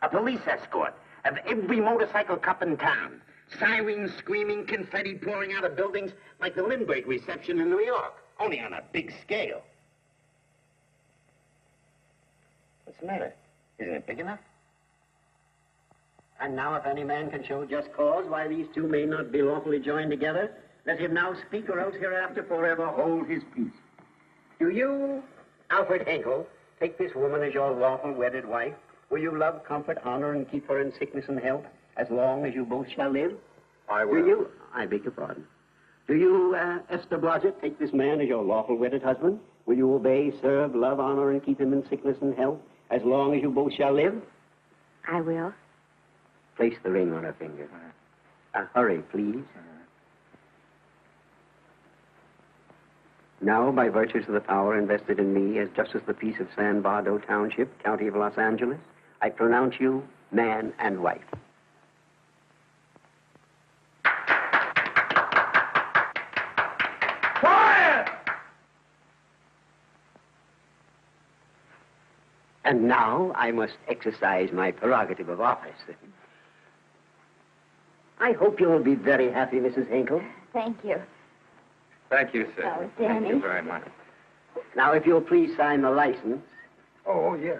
A police escort of every motorcycle cop in town. Sirens screaming, confetti pouring out of buildings like the Lindbergh reception in New York, only on a big scale. What's the matter? Isn't it big enough? And now, if any man can show just cause why these two may not be lawfully joined together, let him now speak, or else hereafter forever hold his peace. Do you, Alfred Henkel, take this woman as your lawful wedded wife? Will you love, comfort, honor, and keep her in sickness and health as long as you both shall live? I will. Do you, I beg your pardon, do you, Esther Blodgett, take this man as your lawful wedded husband? Will you obey, serve, love, honor, and keep him in sickness and health as long as you both shall live? I will. Place the ring on her finger. Hurry, please. Now, by virtues of the power invested in me as Justice of the Peace of San Bardo Township, County of Los Angeles, I pronounce you man and wife. Quiet! And now I must exercise my prerogative of office. I hope you will be very happy, Mrs. Hinkle. Thank you. Thank you, sir. Oh, Thank you Danny. very much. Now, if you'll please sign the license. Oh, yes.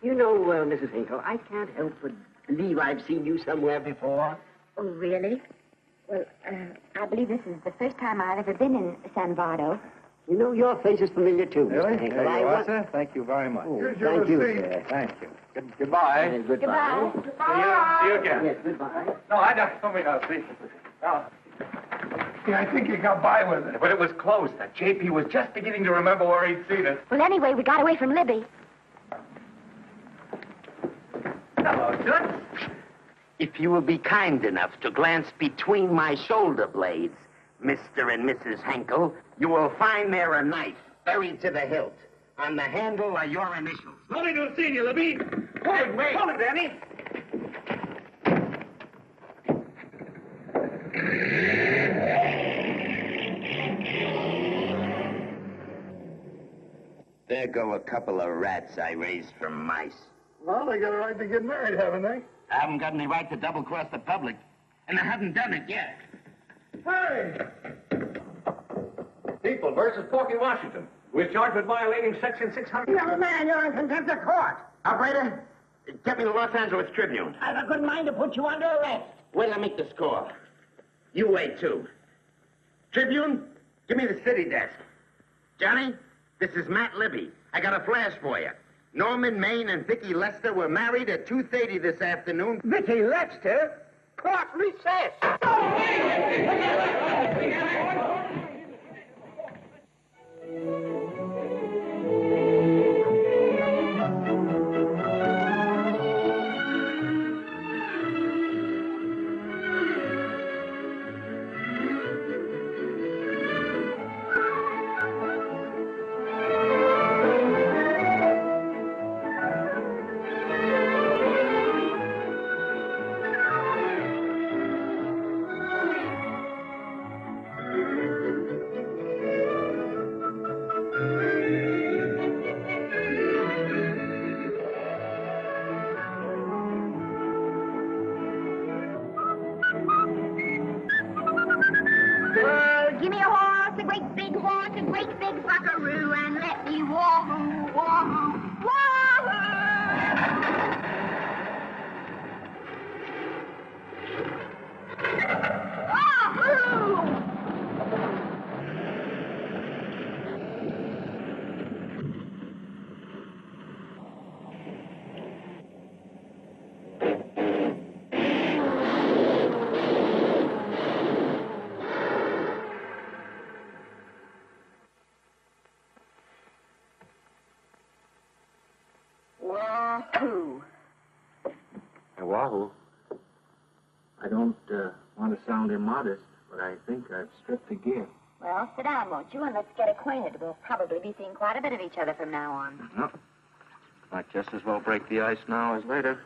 You know, Mrs. Hinkle, I can't help but believe I've seen you somewhere before. Oh, really? Well, I believe this is the first time I've ever been in San Bardo. You know, your face is familiar, too, Really? Mr. Hinkle. There you are, sir. Thank you very much. Oh, Here's your thank you, receipt. sir. Thank you. Goodbye. Goodbye. See you again. Yes, goodbye. No, I don't. Let me know, see. No. Yeah, I think you got by with it. But it was close. That JP was just beginning to remember where he'd seen it. Well, anyway, we got away from Libby. Hello, Toots. If you will be kind enough to glance between my shoulder blades, Mr. and Mrs. Henkel, you will find there a knife buried to the hilt. On the handle are your initials. Lovely to have seen you, Libby. Wait. Hold it, Danny. There go a couple of rats I raised from mice. Well, they got a right to get married, haven't they? I haven't got any right to double-cross the public, and I haven't done it yet. Hey! People versus Porky Washington. We're charged with violating Section 600. Young man, you're in contempt of court. Operator, get me the Los Angeles Tribune. I've a good mind to put you under arrest. Wait till I make the score. You wait, too. Tribune, give me the city desk. Johnny, this is Matt Libby. I got a flash for you. Norman Maine and Vicki Lester were married at 2:30 this afternoon. Vicki Lester? Court recess. great big horse, a great big buckaroo, and let me wahoo, wahoo, wahoo! Wahoo! Wahoo. Wahoo. I don't want to sound immodest, but I think I've stripped the gear. Well, sit down, won't you, and let's get acquainted. We'll probably be seeing quite a bit of each other from now on. No. Might just as well break the ice now as later.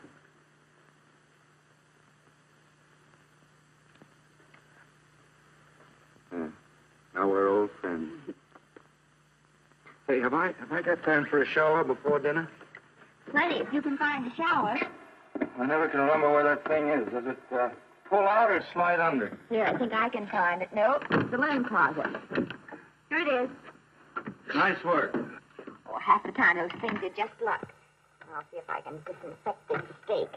Now we're old friends. Hey, have I got time for a shower before dinner? Plenty, if you can find a shower. I never can remember where that thing is. Does it pull out or slide under? Here, I think I can find it. Nope, it's the linen closet. Here it is. Nice work. Oh, half the time those things are just luck. I'll see if I can disinfect this steak.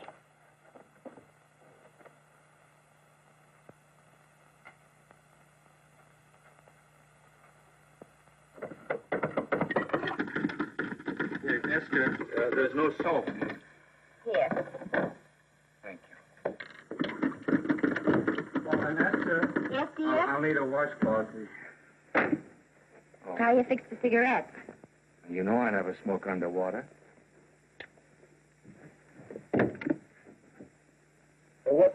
Hey, Esther, there's no soap. Here. Thank you. Oh, and Esther. Yes, dear? I'll need a washcloth. How you fix the cigarettes? You know I never smoke underwater. Well,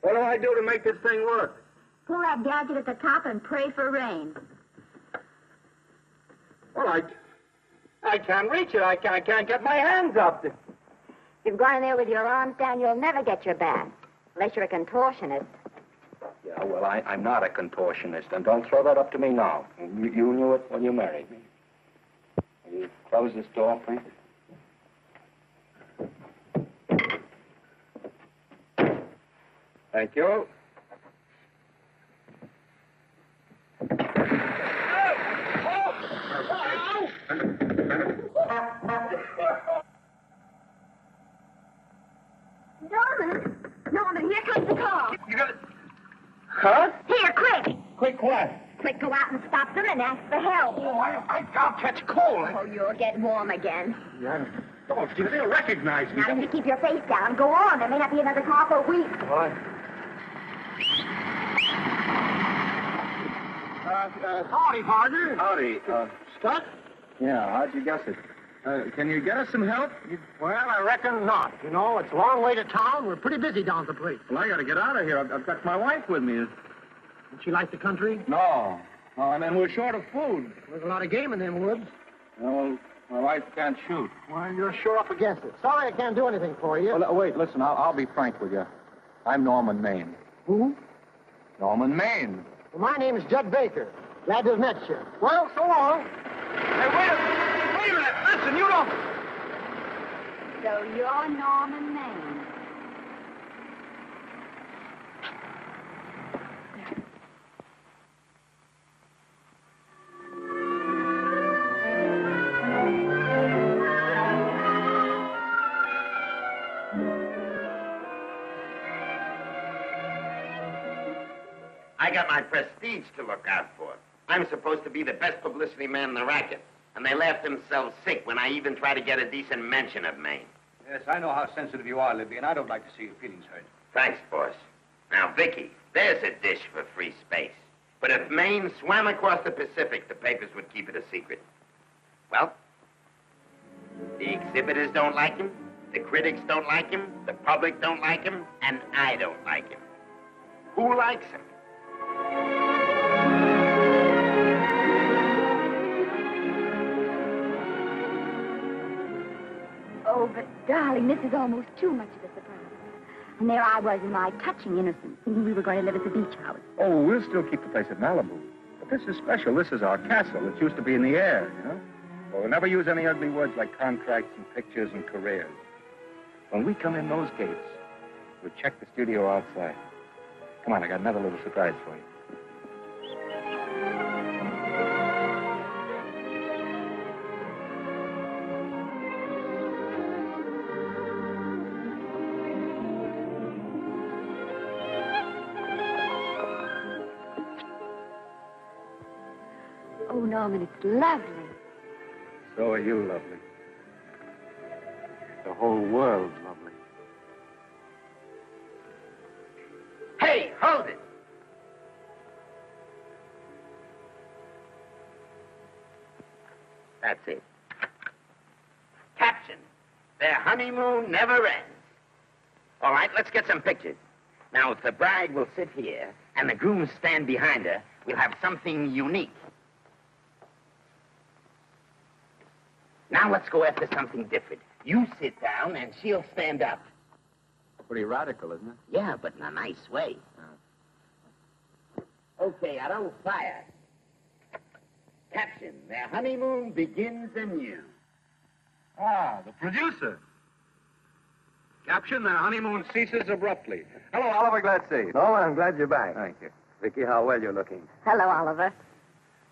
what do I do to make this thing work? Pull that gadget at the top and pray for rain. Well, I can't reach it. I can't get my hands up. If you've gone in there with your arms down, you'll never get your bath. Unless you're a contortionist. Yeah, well, I'm not a contortionist, and don't throw that up to me now. You knew it when you married me. Will you close this door, please? Thank you. Norman, here comes the car. You got it. Huh? Here, quick. Quick what? Quick, go out and stop them and ask for help. Oh, I'll catch cold. Oh, you'll get warm again. Yeah. Don't you? They'll recognize me. Now, if you keep your face down, go on. There may not be another car for a week. What? Howdy, partner. Howdy. Stuck? Yeah, how'd you guess it? Can you get us some help? Well, I reckon not. You know, it's a long way to town. We're pretty busy down at the place. Well, I gotta get out of here. I've got my wife with me. Does she like the country? No. No, and then we're short of food. There's a lot of game in them woods. Well, my wife can't shoot. Well, you're sure up against it. Sorry I can't do anything for you. Well, wait, listen, I'll be frank with you. I'm Norman Maine. Who? Norman Maine. Well, my name is Judd Baker. Glad to have met you. Well, so long. Hey, wait a minute. Listen, you don't... So you're Norman Maine. I got my prestige to look out for. I'm supposed to be the best publicity man in the racket. And they laughed themselves sick when I even tried to get a decent mention of Maine. Yes, I know how sensitive you are, Libby, and I don't like to see your feelings hurt. Thanks, boss. Now, Vicki, there's a dish for free space. But if Maine swam across the Pacific, the papers would keep it a secret. Well, the exhibitors don't like him, the critics don't like him, the public don't like him, and I don't like him. Who likes him? Oh, but, darling, this is almost too much of a surprise. And there I was in my touching innocence, thinking we were going to live at the beach house. Oh, we'll still keep the place at Malibu. But this is special. This is our castle. It used to be in the air, you know? Well, we'll never use any ugly words like contracts and pictures and careers. When we come in those gates, we'll check the studio outside. Come on, I got another little surprise for you. Oh, Norman, it's lovely. So are you lovely. The whole world's lovely. Hey, hold it! That's it. Caption: their honeymoon never ends. All right, let's get some pictures. Now, if the bride will sit here and the groom stand behind her, we'll have something unique. Now let's go after something different. You sit down and she'll stand up. Pretty radical, isn't it? Yeah, but in a nice way. Okay, Otto, fire. Caption: their honeymoon begins anew. Ah, the producer. Caption: their honeymoon ceases abruptly. Hello, Oliver. Glad to see you. Oh, I'm glad you're back. Thank you. Vicky, how well you're looking. Hello, Oliver.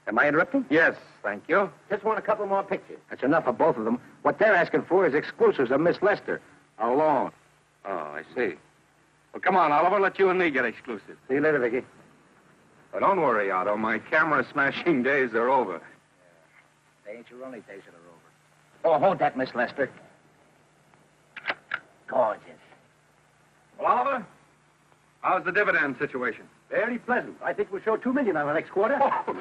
Am I interrupting? Yes, thank you. Just want a couple more pictures. That's enough of both of them. What they're asking for is exclusives of Miss Lester. Alone. Oh, I see. Well, come on, Oliver. Let you and me get exclusive. See you later, Vicky. But don't worry, Otto. My camera smashing days are over. They ain't your only days that are over. Oh, hold that, Miss Lester. Gorgeous. Well, Oliver, how's the dividend situation? Very pleasant. I think we'll show $2 million on the next quarter. Oh,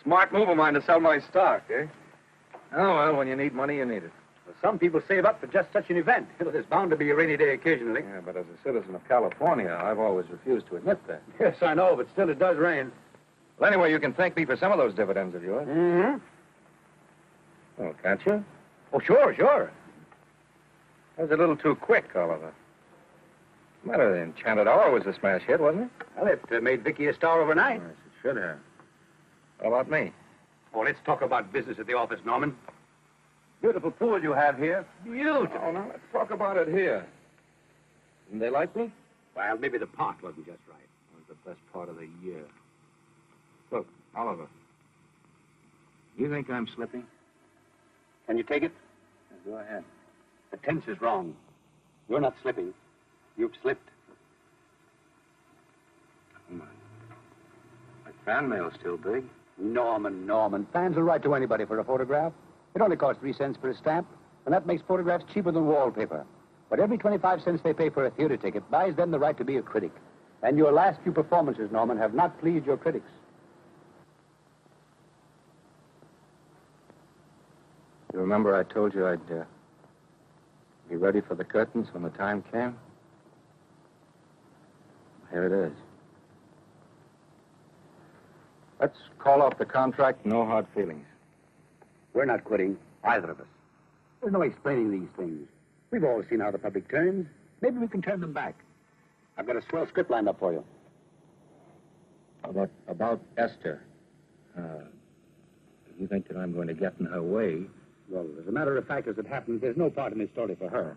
smart move of mine to sell my stock, eh? Oh, well, when you need money, you need it. Well, some people save up for just such an event. There's bound to be a rainy day occasionally. Yeah, but as a citizen of California, I've always refused to admit that. Yes, I know, but still it does rain. Well, anyway, you can thank me for some of those dividends of yours. Mm-hmm. Oh, can't you? Oh, sure. That was a little too quick, Oliver. What's the matter? The Enchanted Hour was a smash hit, wasn't it? Well, it made Vicky a star overnight. Yes, it should have. How about me? Oh, let's talk about business at the office, Norman. Beautiful pool you have here. Beautiful. Oh, now let's talk about it here. Didn't they like me? Well, maybe the pot wasn't just right. It was the best part of the year. Look, Oliver. You think I'm slipping? Can you take it? Go ahead. The tense is wrong. You're not slipping. You've slipped. My fan mail's still big. Norman. Fans will write to anybody for a photograph. It only costs 3 cents for a stamp, and that makes photographs cheaper than wallpaper. But every 25 cents they pay for a theater ticket buys them the right to be a critic. And your last few performances, Norman, have not pleased your critics. You remember I told you I'd be ready for the curtains when the time came? Here it is. Let's call off the contract, no hard feelings. We're not quitting, either of us. There's no explaining these things. We've all seen how the public turns. Maybe we can turn them back. I've got a swell script lined up for you. About Esther. You think that I'm going to get in her way? Well, as a matter of fact, as it happens, there's no part in this story for her.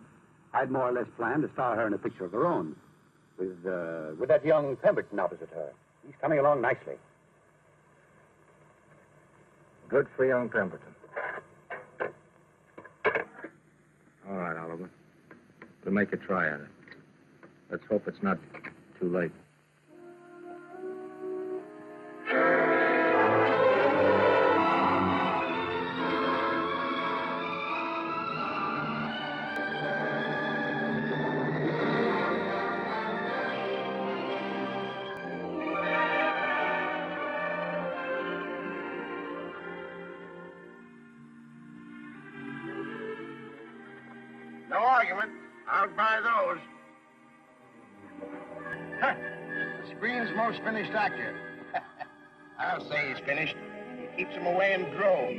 I'd more or less planned to star her in a picture of her own. With that young Pemberton opposite her. He's coming along nicely. Good for young Pemberton. All right, Oliver. We'll make a try at it. Let's hope it's not too late. No argument. I'll buy those. The screen's most finished actor. I'll say he's finished. He keeps them away in droves.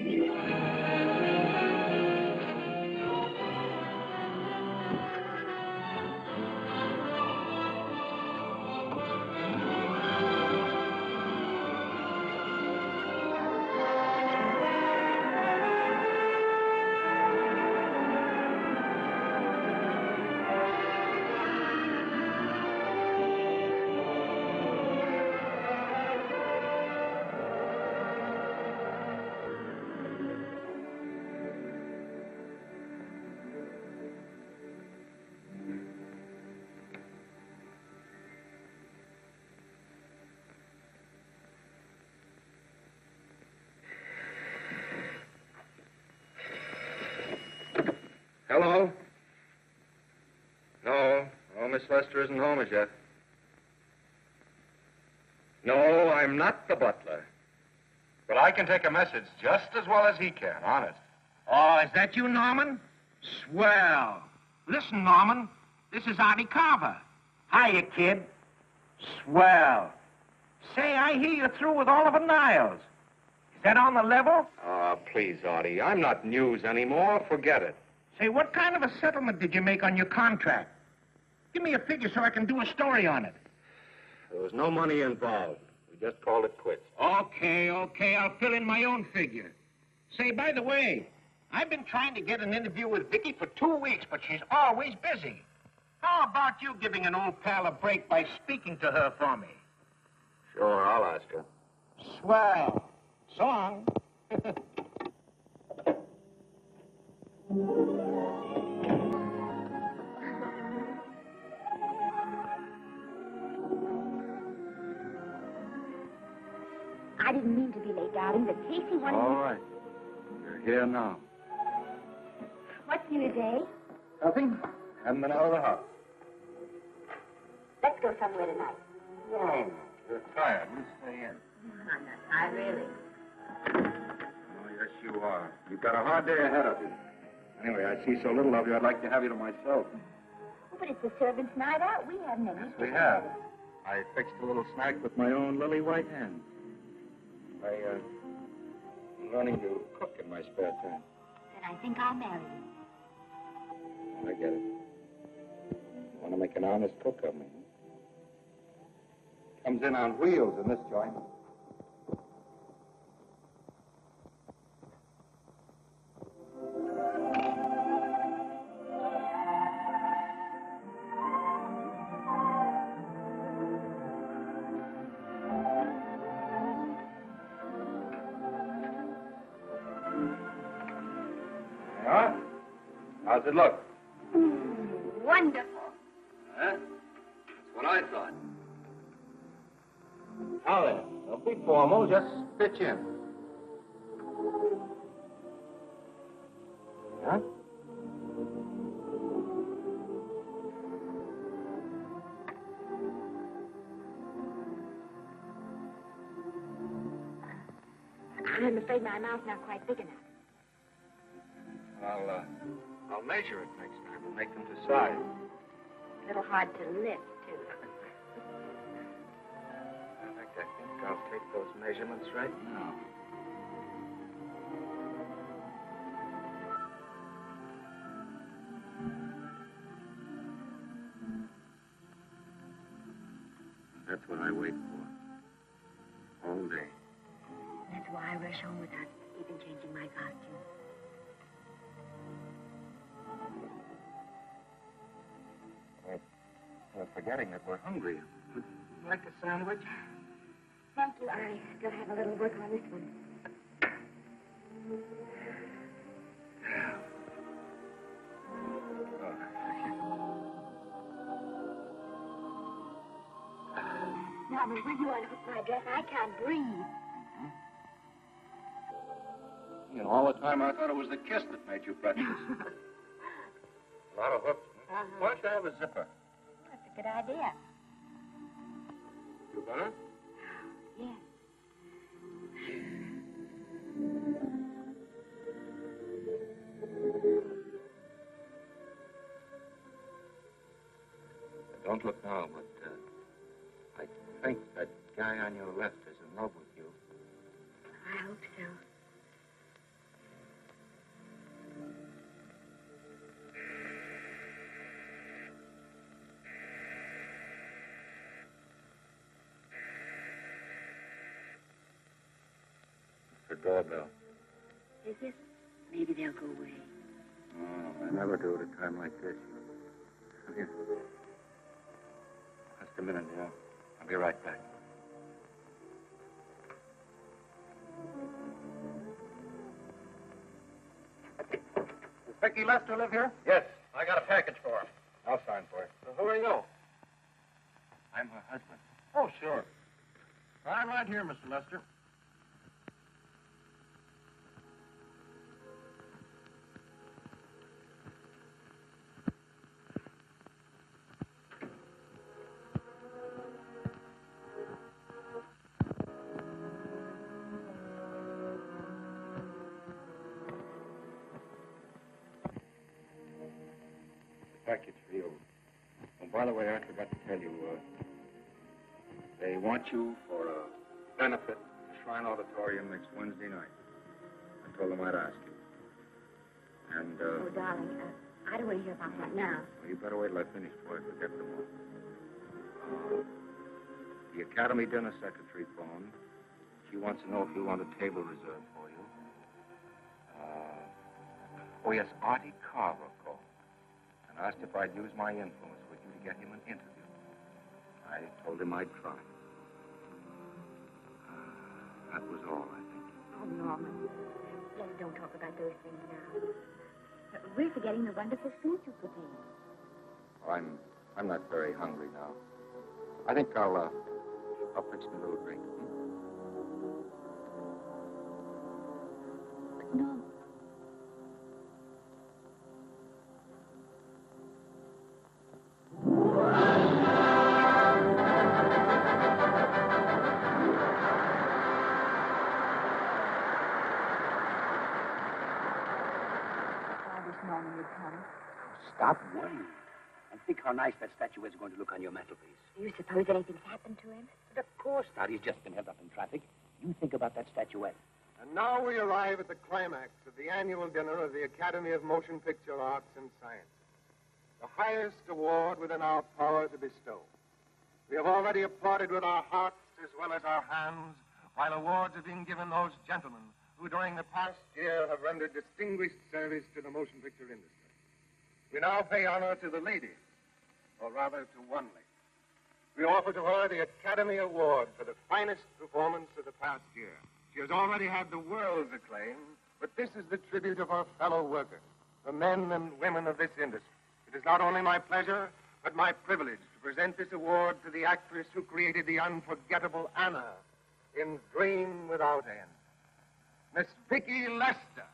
Lester isn't home as yet. No, I'm not the butler. But I can take a message just as well as he can, honest. Oh, is that you, Norman? Swell. Listen, Norman, this is Artie Carver. Hiya, kid. Swell. Say, I hear you're through with Oliver Niles. Is that on the level? Oh, please, Artie. I'm not news anymore. Forget it. Say, what kind of a settlement did you make on your contract? Give me a figure so I can do a story on it. There was no money involved. We just called it quits. Okay, I'll fill in my own figure. Say, by the way, I've been trying to get an interview with Vicki for 2 weeks, but she's always busy. How about you giving an old pal a break by speaking to her for me? Sure, I'll ask her. Swell. So long. I didn't mean to be late, darling, but Casey wanted All me... right. You're here now. What's new today? Nothing. Haven't been out of the house. Let's go somewhere tonight. No, you're tired. You stay in. I'm not tired, really. Oh, yes, you are. You've got a hard day ahead of you. Anyway, I see so little of you, I'd like to have you to myself. Oh, but it's the servants' night out. We haven't any. We have. I fixed a little snack with my own lily white hands. I'm learning to cook in my spare time. Then I think I'll marry you. I get it. You want to make an honest cook of me. Comes in on wheels in this joint. Yeah? How's it look? Wonderful. Huh? That's what I thought. Now then, don't be formal, just pitch in. Huh? I'm afraid my mouth's not quite big enough. I'll measure it next time and make them to size. A little hard to lift, too. In fact, I think I'll take those measurements right now. That's what I wait for. All day. That's why I rush home without even changing my costume. We're forgetting that we're hungry. Would you like a sandwich? Thank you. I still have a little work on this one. Norman, will you unhook my dress? I can't breathe. You know, all the time I thought it was the kiss that made you breathless. A lot of hooks. Why don't you have a zipper? That's a good idea. You gonna? Yes. Don't look now, but I think that guy on your left is in love with you. I hope so. It's the doorbell. Is it? Maybe they'll go away. Oh, I never do at a time like this. Here. Just a minute, dear. I'll be right back. Does Vicki Lester live here? Yes. I got a package for her. I'll sign for it. Who are you? I'm her husband. Oh, sure. I'm right here, Mr. Lester. by the way, I forgot to tell you, they want you for a benefit at Shrine Auditorium next Wednesday night. I told them I'd ask you. And, Oh, darling, I don't want to hear about that now. well, you better wait till I finish before I forget them all. The Academy dinner secretary phoned. She wants to know if you want a table reserved for you. Oh, yes, Artie Carver called and asked if I'd use my influence with you to get him an interview. I told him I'd try. That was all, I think. Oh, Norman, let's don't talk about those things now. We're forgetting the wonderful food you prepared. Oh, I'm not very hungry now. I think I'll fix me a little drink. But no. Stop worrying. And think how nice that statuette is going to look on your mantelpiece. Do you suppose anything's happened to him? But of course not. He's just been held up in traffic. You think about that statuette. And now we arrive at the climax of the annual dinner of the Academy of Motion Picture Arts and Sciences, the highest award within our power to bestow. We have already applauded with our hearts as well as our hands, while awards are being given those gentlemen who during the past year have rendered distinguished service to the motion picture industry. We now pay honor to the lady, or rather to one lady. We offer to her the Academy Award for the finest performance of the past year. She has already had the world's acclaim, but this is the tribute of her fellow workers, the men and women of this industry. It is not only my pleasure, but my privilege to present this award to the actress who created the unforgettable Anna in Dream Without End, Miss Vicki Lester.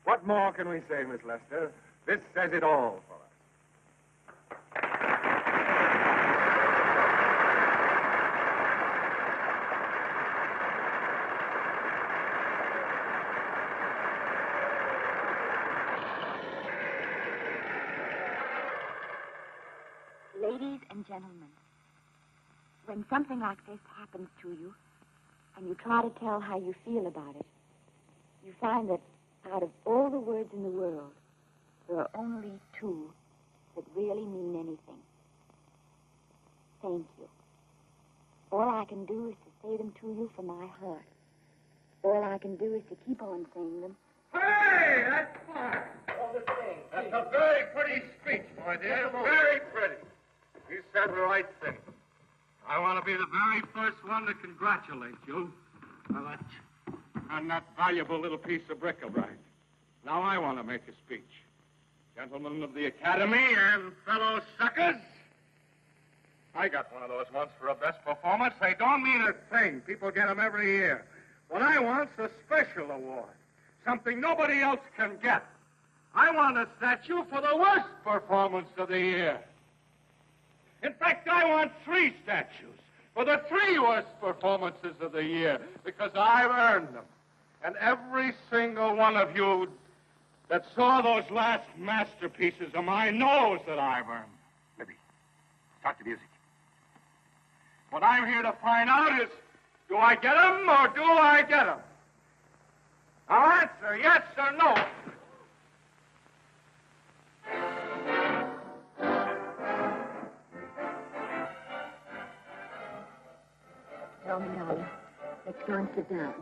What more can we say, Miss Lester? This says it all for us. Ladies and gentlemen, when something like this happens to you, and you try to tell how you feel about it, you find that out of all the words in the world, there are only two that really mean anything. Thank you. All I can do is to say them to you from my heart. All I can do is to keep on saying them. Hey, that's fine. That's a very pretty speech, my dear. Very pretty. You said the right thing. I want to be the very first one to congratulate you on that valuable little piece of bric-a-brac. Now I want to make a speech. Gentlemen of the Academy and fellow suckers, I got one of those once for a best performance. They don't mean a thing. People get them every year. What I want's a special award, something nobody else can get. I want a statue for the worst performance of the year. In fact, I want 3 statues for the 3 worst performances of the year, because I've earned them. And every single one of you that saw those last masterpieces of mine knows that I've earned them. Libby, start the music. What I'm here to find out is, do I get them or do I get them? Now answer yes or no. Norman, darling, let's go and sit down.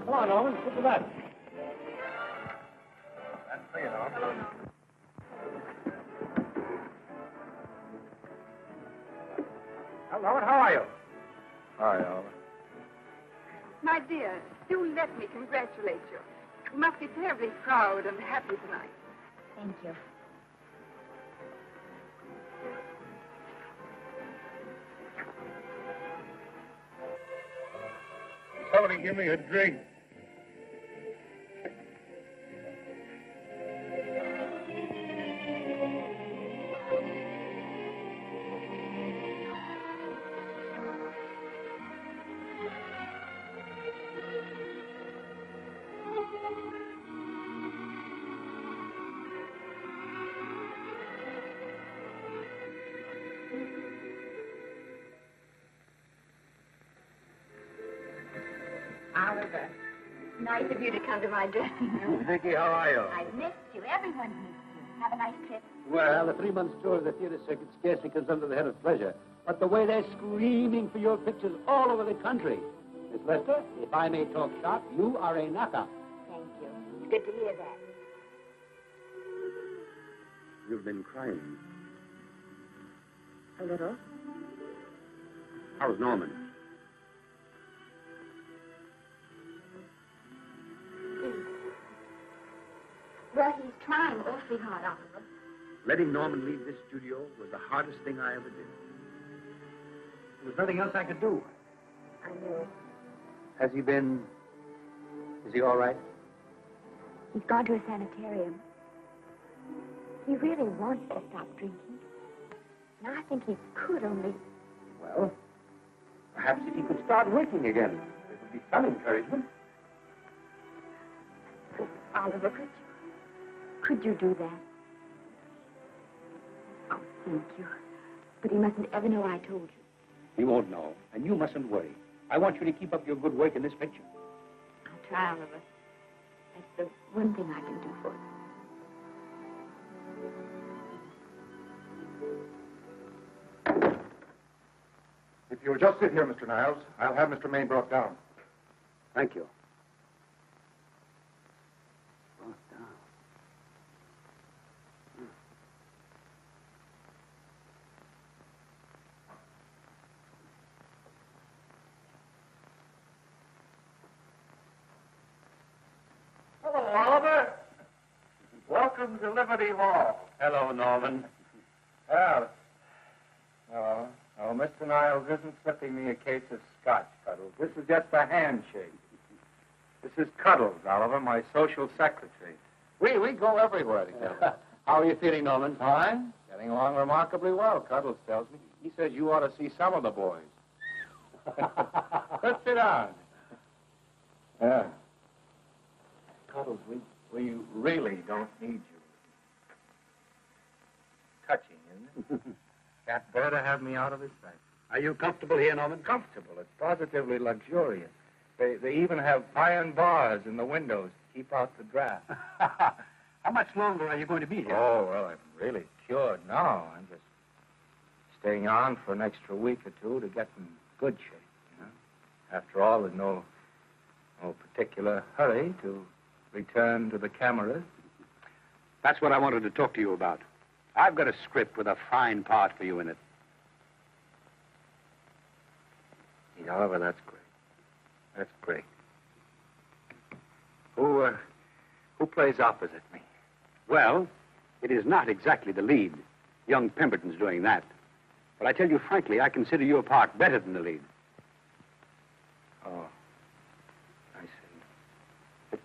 Come on, Norman, sit to that. That's for you, Norman. Well, Norman, how are you? Hi, Oliver. My dear, do let me congratulate you. You must be terribly proud and happy tonight. Thank you. Somebody give me a drink. Oliver, nice of you to come to my dressing room. Vicki, how are you? I've missed you. Everyone missed you. Have a nice trip. Well, a 3-month tour of the theater circuit scarcely comes under the head of pleasure. But the way they're screaming for your pictures all over the country. Miss Lester, if I may talk shop, you are a knockout. Thank you. It's good to hear that. You've been crying. A little. How's Norman? Well, he's trying awfully hard, Oliver. Letting Norman leave this studio was the hardest thing I ever did. There was nothing else I could do. I know. Has he been... Is he all right? He's gone to a sanitarium. He really wants to stop drinking. And I think he could only... Well, perhaps if he could start working again, there would be some encouragement. Oh, Oliver, could you do that? Oh, thank you. But he mustn't ever know I told you. He won't know, and you mustn't worry. I want you to keep up your good work in this picture. I'll try, Oliver. That's the one thing I can do for you. If you'll just sit here, Mr. Niles, I'll have Mr. Maine brought down. Thank you. Hello, Oliver. Welcome to Liberty Hall. Hello, Norman. Well, no, Mr. Niles isn't slipping me a case of scotch, Cuddles. This is just a handshake. This is Cuddles, Oliver, my social secretary. We go everywhere together. How are you feeling, Norman? Fine. Getting along remarkably well, Cuddles tells me. He says you ought to see some of the boys. Let's sit down. Yeah. Cuddles, we really don't need you. Touching, isn't it? Can't bear to have me out of his sight. Are you comfortable here, Norman? Comfortable. It's positively luxurious. They even have iron bars in the windows to keep out the draft. How much longer are you going to be here? Oh, well, I'm really cured now. I'm just staying on for an extra week or two to get in good shape, you know. After all, there's no particular hurry to return to the cameras. That's what I wanted to talk to you about. I've got a script with a fine part for you in it. However, that's great. That's great. Who plays opposite me? Well, it is not exactly the lead. Young Pemberton's doing that. But I tell you frankly, I consider your part better than the lead. Oh, I see. It's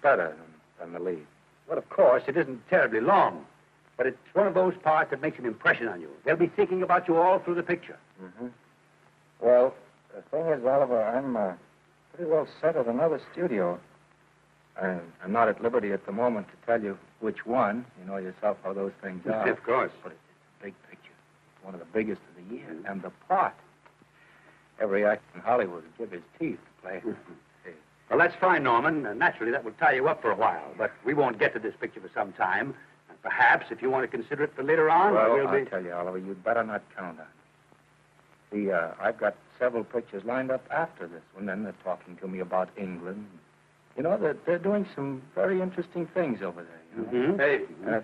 better than the lead. Well, of course, it isn't terribly long. But it's one of those parts that makes an impression on you. They'll be thinking about you all through the picture. Mm-hmm. Well, the thing is, Oliver, I'm pretty well set at another studio. I'm not at liberty at the moment to tell you which one. You know yourself how those things are. Of course. But it's a big picture. It's one of the biggest of the year. And the part. Every actor in Hollywood would give his teeth to play. Well, that's fine, Norman. Naturally, that will tie you up for a while. But we won't get to this picture for some time. And perhaps, if you want to consider it for later on, well, I'll tell you, Oliver, you'd better not count on it. See, I've got several pictures lined up after this one. Then they're talking to me about England. You know, they're doing some very interesting things over there. You know? Mm-hmm. Hey,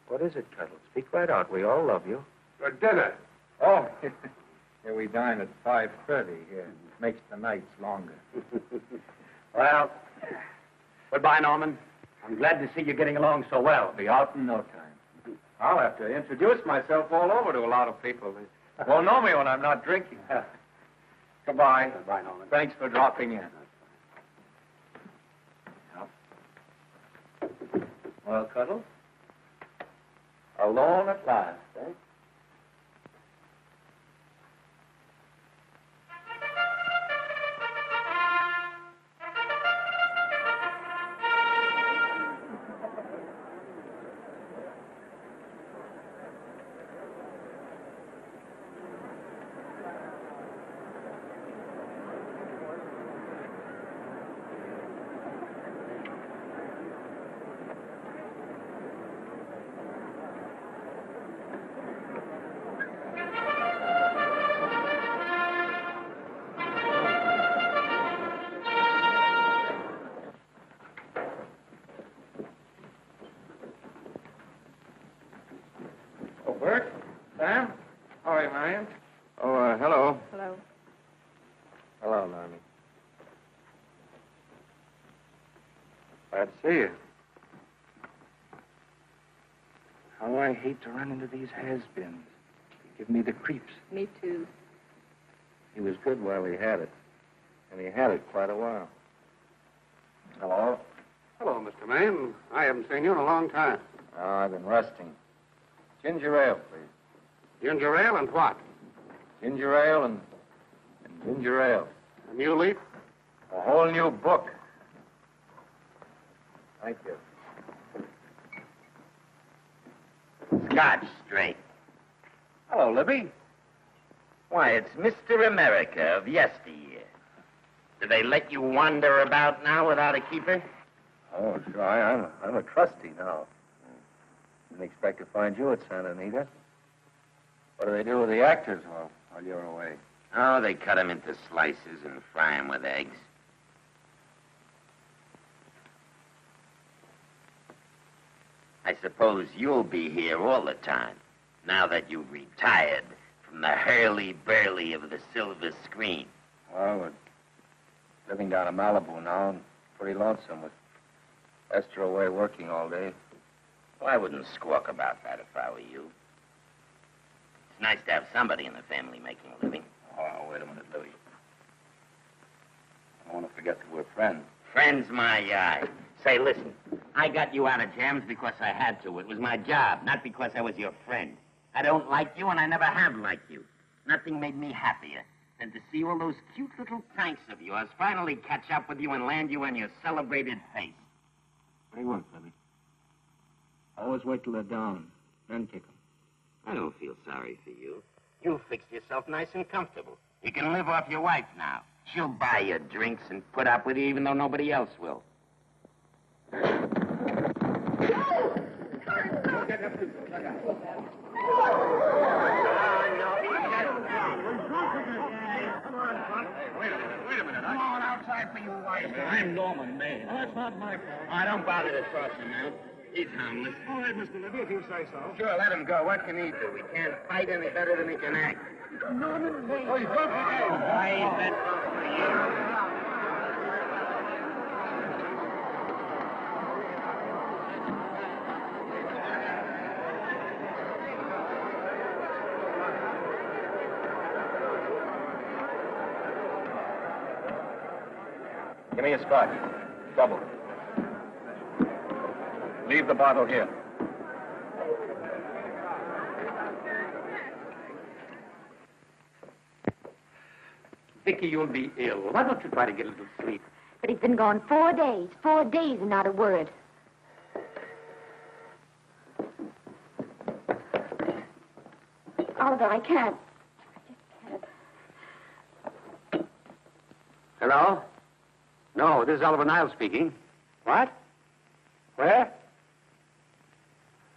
what is it, Cuddles? Speak right out. We all love you. For dinner. Oh, here we dine at 5:30 here. Makes the nights longer. Well, goodbye, Norman. I'm glad to see you getting along so well. Be out in no time. I'll have to introduce myself all over to a lot of people. They won't know me when I'm not drinking. Goodbye. Goodbye, Norman. Thanks for dropping in. Well, Cuddle? Alone at last, eh? Bert? Sam? How are you, Marion? Oh, hello. Hello. Hello, Normie. Glad to see you. How I hate to run into these has-beens. They give me the creeps. Me too. He was good while he had it. And he had it quite a while. Hello? Hello, Mr. Maine. I haven't seen you in a long time. Oh, I've been resting. Ginger ale, please. Ginger ale and what? Ginger ale and ginger ale. A new leaf? A whole new book. Thank you. Scotch straight. Hello, Libby. Why, it's Mr. America of yesteryear. Do they let you wander about now without a keeper? Oh, sure. I'm a trustee now. Didn't expect to find you at Santa Anita. What do they do with the actors while you're away? Oh, they cut them into slices and fry them with eggs. I suppose you'll be here all the time, now that you've retired from the hurly-burly of the silver screen. Well, we're living down in Malibu now and pretty lonesome with Esther away working all day. Well, I wouldn't squawk about that if I were you. It's nice to have somebody in the family making a living. Oh, wait a minute, Louie. I don't want to forget that we're friends. Friends, my eye. Say, listen, I got you out of jams because I had to. It was my job, not because I was your friend. I don't like you, and I never have liked you. Nothing made me happier than to see all those cute little pranks of yours finally catch up with you and land you on your celebrated face. They work, Libby. Always wait till they're down, then kick them. I don't feel sorry for you. You fixed yourself nice and comfortable. You can live off your wife now. She'll buy you drinks and put up with you even though nobody else will. Wait a minute. I'm on outside for you, wife. I'm Norman Maine. Oh, that's not my fault. I don't bother to toss him out. He's harmless. All right, Mr. Libby, if you say so. Sure, let him go. What can he do? He can't fight any better than he can act. Norman Maine. Oh, he's broken again. Why is that? Give me a scotch. Double. Leave the bottle here. Vicki, you'll be ill. Why don't you try to get a little sleep? But he's been gone 4 days. 4 days and not a word. Oliver, I can't. Hello? No, this is Oliver Niles speaking. What? Where?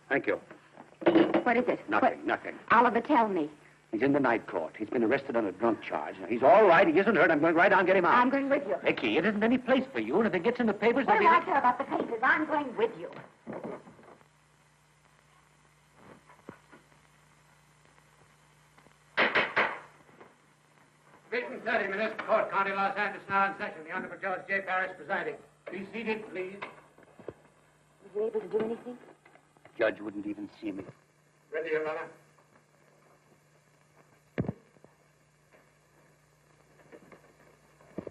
Thank you. What is it? Nothing. Oliver, tell me. He's in the night court. He's been arrested on a drunk charge. Now, he's all right. He isn't hurt. I'm going right down and get him out. I'm going with you. Vicky, it isn't any place for you. And if it gets in the papers, What they'll do be... I care about the papers? I'm going with you. Written 30 minutes. Court, County, Los Angeles, now in session. The Honorable Judge J. Parrish presiding. Be seated, please. Was you able to do anything? Judge wouldn't even see me. Ready, Your Honor.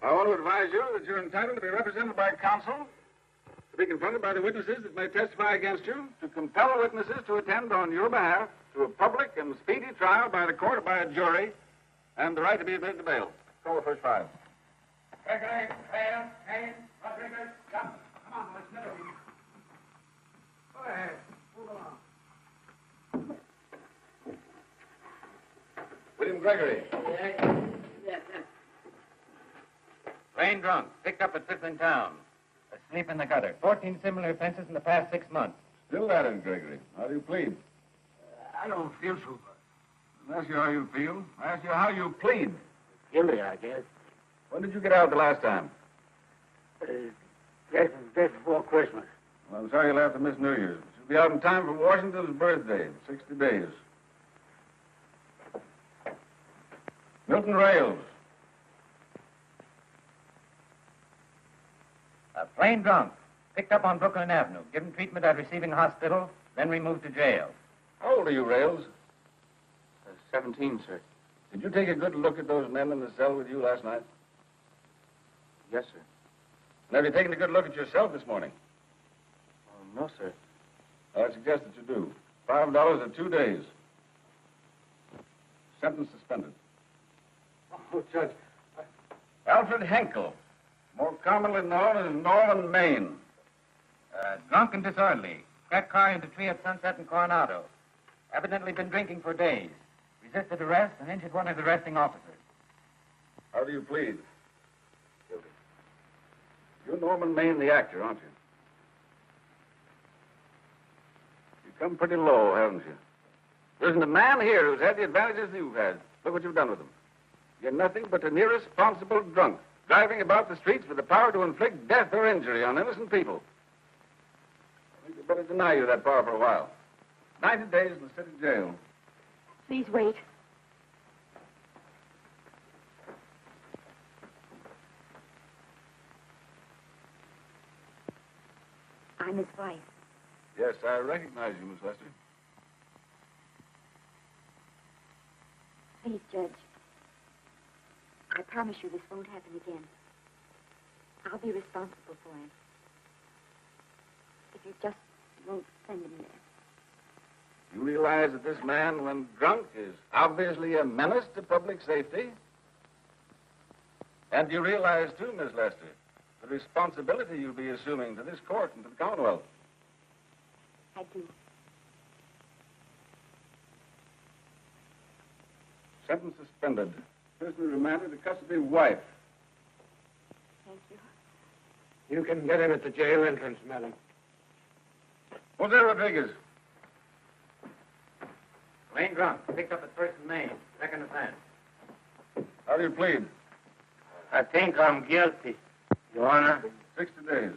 I want to advise you that you're entitled to be represented by counsel, to be confronted by the witnesses that may testify against you, to compel witnesses to attend on your behalf to a public and speedy trial by the court or by a jury, and the right to be admitted to bail. Call the first five. Gregory, Hale, Haynes, Rodriguez, Johnson. Come on, let's never be. Go ahead. Move along. William Gregory. Plain drunk, picked up at Fifth in town. Asleep in the gutter. 14 similar offenses in the past 6 months. Still at it, Gregory. How do you plead? I don't feel so good. I ask you how you feel. I ask you how you plead. Guilty, I guess. When did you get out the last time? Just before Christmas. Well, I'm sorry you'll have to miss New Year's. You'll be out in time for Washington's birthday, 60 days. Milton Rails. Plain drunk, picked up on Brooklyn Avenue, given treatment at receiving hospital, then removed to jail. How old are you, Rails? 17, sir. Did you take a good look at those men in the cell with you last night? Yes, sir. And have you taken a good look at yourself this morning? Oh, no, sir. Well, I suggest that you do. $5 or 2 days. Sentence suspended. Oh, Judge. Alfred Henkel, more commonly known as Norman Maine. Drunk and disorderly. Cracked car into tree at Sunset and Coronado. Evidently been drinking for days. Resisted arrest and injured one of the arresting officers. How do you plead? Guilty. You're Norman Maine, the actor, aren't you? You've come pretty low, haven't you? There isn't a man here who's had the advantages you've had. Look what you've done with them. You're nothing but an irresponsible drunk, driving about the streets with the power to inflict death or injury on innocent people. I think you'd better deny you that power for a while. 90 days in the city jail. Please wait. I'm his wife. Yes, I recognize you, Miss Lester. Please, Judge. I promise you this won't happen again. I'll be responsible for him. If you just won't send him there. You realize that this man, when drunk, is obviously a menace to public safety? And you realize, too, Miss Lester, the responsibility you'll be assuming to this court and to the Commonwealth. I do. Sentence suspended. Prisoner remanded to custody wife. Thank you. You can get him at the jail entrance, madam. Jose Rodriguez. Plain drunk, picked up at First and Main. Second offense. How do you plead? I think I'm guilty, Your Honor. 60 days.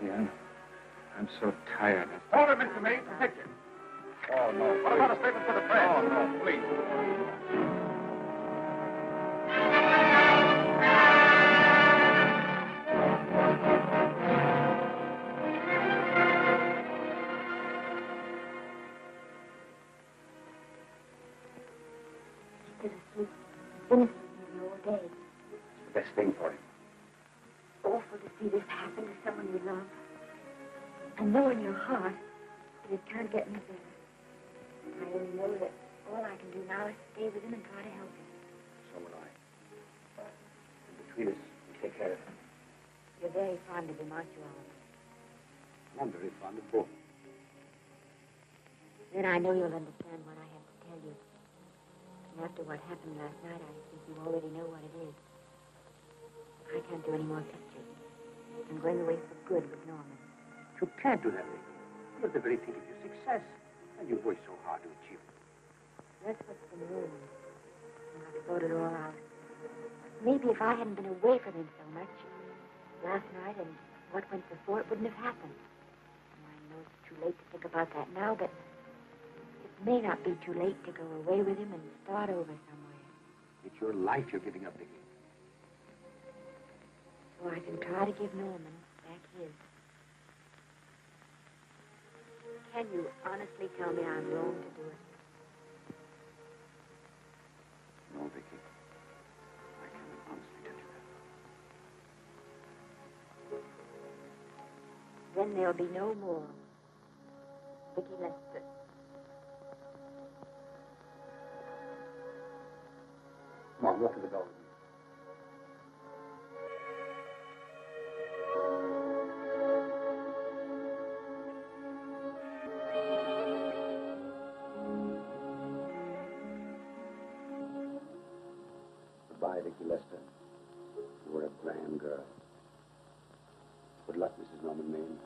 Yeah, I'm so tired. Hold him, Mr. Maine. Picture. Oh, no. What about a statement for the press? Oh, no, please. Bittersweet. Innocent all day. The best thing for him. Awful to see this happen to someone you love. And know in your heart that it can't get any better. I only know that all I can do now is stay with him and try to help him. So will I. And between us, we take care of him. You're very fond of him, aren't you, Oliver? I'm very fond of both. Then I know you'll understand what I have to tell you. And after what happened last night, I think you already know what it is. I can't do any more pictures. I'm going away for good with Norman. You can't do that, Vicki. You're at the very peak of your success. And you've worked so hard to achieve it. That's what's been wrong. And I've thought it all out. Maybe if I hadn't been away from him so much last night and what went before, it wouldn't have happened. And I know it's too late to think about that now, but it may not be too late to go away with him and start over somewhere. It's your life you're giving up, Vicki. So I can try to give Norman back his. Can you honestly tell me I'm wrong to do it? No, Vicki. I can't honestly tell you that. Then there'll be no more Vicki Lester. Come on, walk to the door. Goodbye, Vicki Lester. You were a grand girl. Good luck, Mrs. Norman Maine.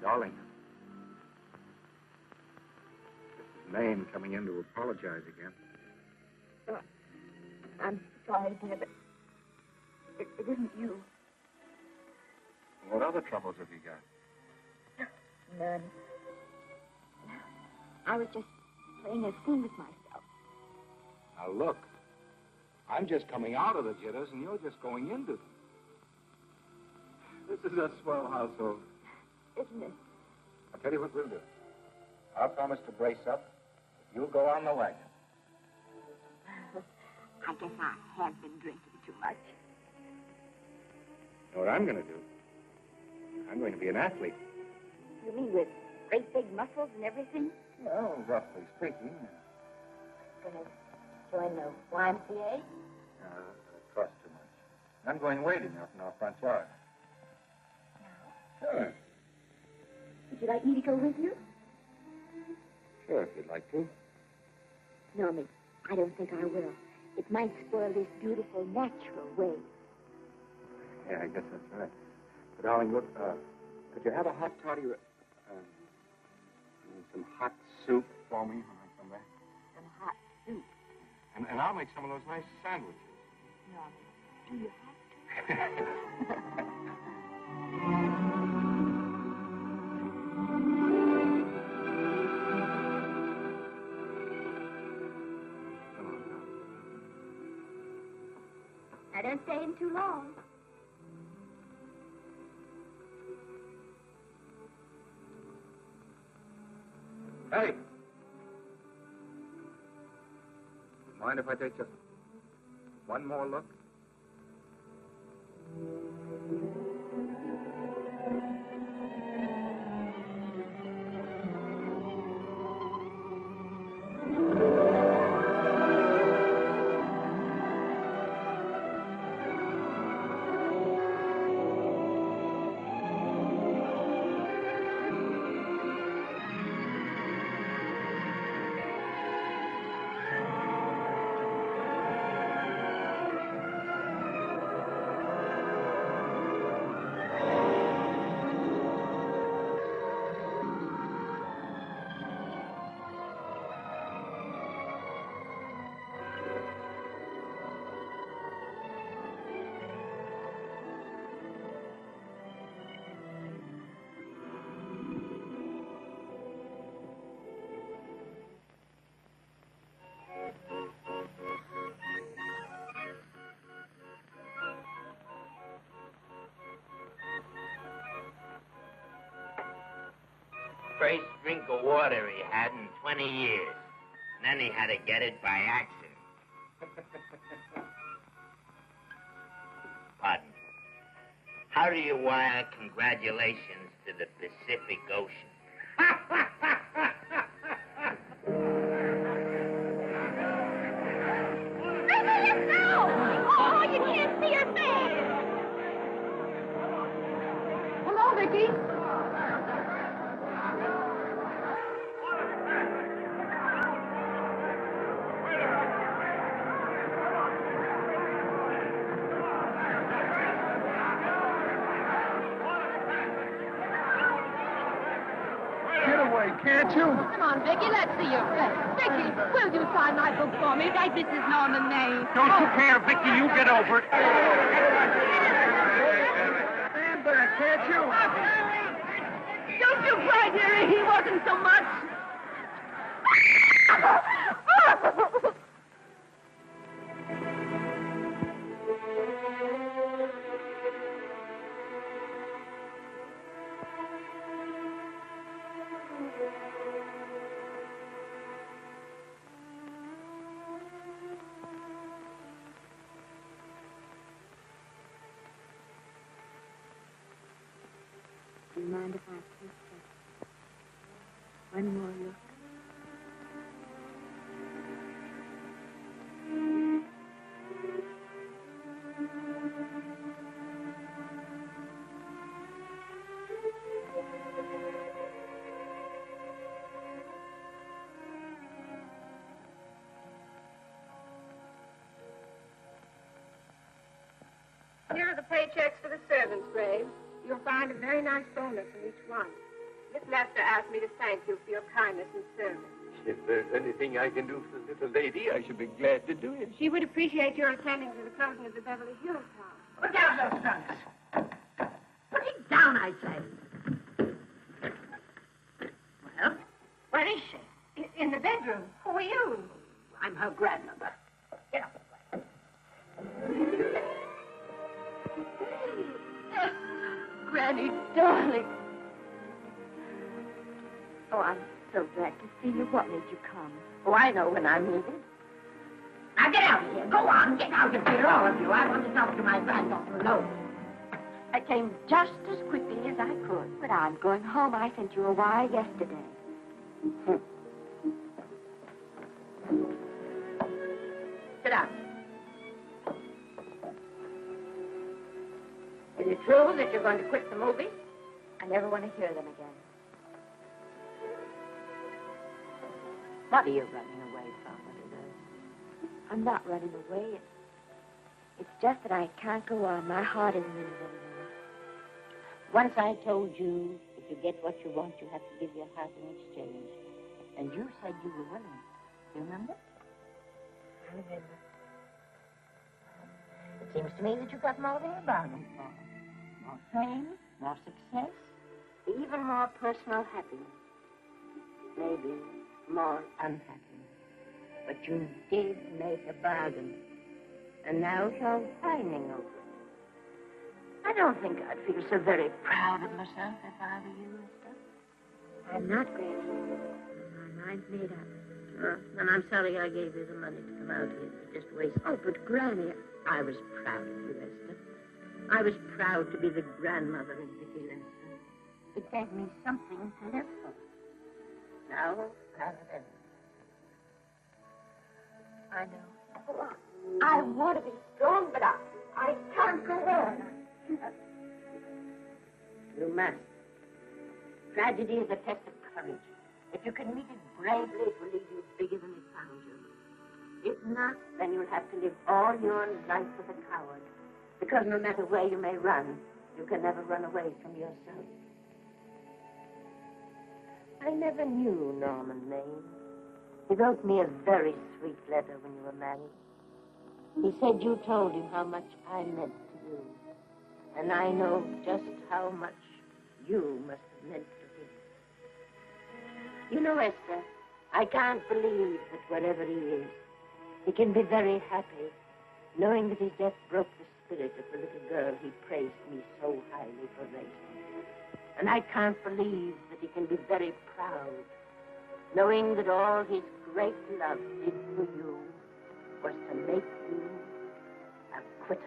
Darling. Mrs. Maine coming in to apologize again. I'm sorry, dear, but it isn't you. What other troubles have you got? None. I was just playing a scene with myself. Now, look. I'm just coming out of the jitters, and you're just going into them. This is a swell household. Isn't it? I'll tell you what we'll do. I'll promise to brace up if you'll go on the wagon. I guess I have been drinking too much. You know what I'm going to do? I'm going to be an athlete. You mean with great big muscles and everything? Well, roughly speaking. Going to join the YMCA? It costs too much. I'm going wading out in our front yard. Sure. Would you like me to go with you? Sure, if you'd like to. Norman, I don't think I will. It might spoil this beautiful, natural way. Yeah, I guess that's right. But, darling, look, could you have a hot toddy, some hot soup for me when I come back? Some hot soup. And I'll make some of those nice sandwiches. Norman, do you have to? I don't stay in too long. Hey! Mind if I take just one more look? first drink of water he had in 20 years. And then he had to get it by accident. Pardon. How do you wire congratulations to the Pacific Ocean? Oh, you can't see her face. Hello, Vicki. Get away, can't you? Come on, Vicki, let's see your face. Vicki, will you sign my book for me? Right, this is Norman Maine. Don't you care, Vicki? You get over it. Stand there, can't you? Don't you cry, dearie. He wasn't so much. Do you mind if I take that? One more look. Here are the paychecks for the servants, Graves. You'll find a very nice bonus in each one. Miss Lester asked me to thank you for your kindness and service. If there's anything I can do for the little lady, I should be glad to do it. She would appreciate your attending to the closing of the Beverly Hills house. Put down those trunks. Put it down, I say. Well, where is she? In the bedroom. Who are you? I'm her grandmother. Get up. Granny, darling. Oh, I'm so glad to see you. What made you come? Oh, I know when I'm needed. Now get out of here. Go on. Get out of here, all of you. I want to talk to my granddaughter alone. I came just as quickly as I could, but I'm going home. I sent you a wire yesterday. Sit down. Is it true that you're going to quit the movie? I never want to hear them again. What are you running away from, little girl? I'm not running away. It's just that I can't go on. My heart isn't in it anymore. Once I told you if you get what you want, you have to give your heart in exchange. And you said you were willing. Do you remember? I remember. It seems to me that you got more than you bargained for. More fame, more success, even more personal happiness. Maybe more unhappiness. But you did make a bargain. And now you're whining over it. I don't think I'd feel so very proud of myself if I were you, Esther. I'm not, Granny. My mind's made up. And I'm sorry I gave you the money to come out here to just waste. Oh, but Granny, I was proud of you, Esther. I was proud to be the grandmother of Vicki Lester. It gave me something to live for. Now, rather than... I know. I want to be strong, but I can't go on. You must. Tragedy is a test of courage. If you can meet it bravely, it will leave you bigger than it found you. If not, then you'll have to live all your life as a coward. Because no matter where you may run, you can never run away from yourself. I never knew Norman Maine. He wrote me a very sweet letter when you were married. He said you told him how much I meant to you. And I know just how much you must have meant to him. You know, Esther, I can't believe that wherever he is, he can be very happy, knowing that his death broke the spirit of the little girl he praised me so highly for raising. And I can't believe that he can be very proud, knowing that all his great love did for you was to make you a quitter.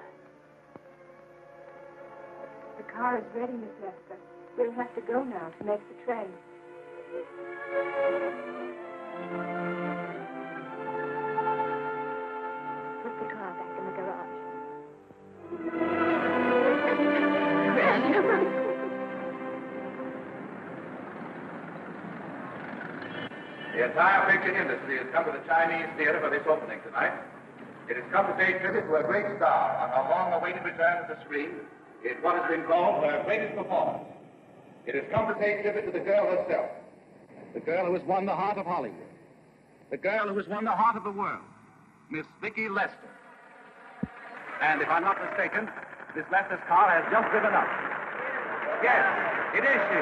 The car is ready, Miss Lester. We'll have to go now to make the train. Put the car back in the garage. The entire picture industry has come to the Chinese theater for this opening tonight. It has come to pay tribute to a great star on her long-awaited return to the screen in what has been called her greatest performance. It has come to pay tribute to the girl herself, the girl who has won the heart of Hollywood, the girl who has won the heart of the world, Miss Vicki Lester. And if I'm not mistaken, Miss Lester's car has just driven up. Yes, it is she.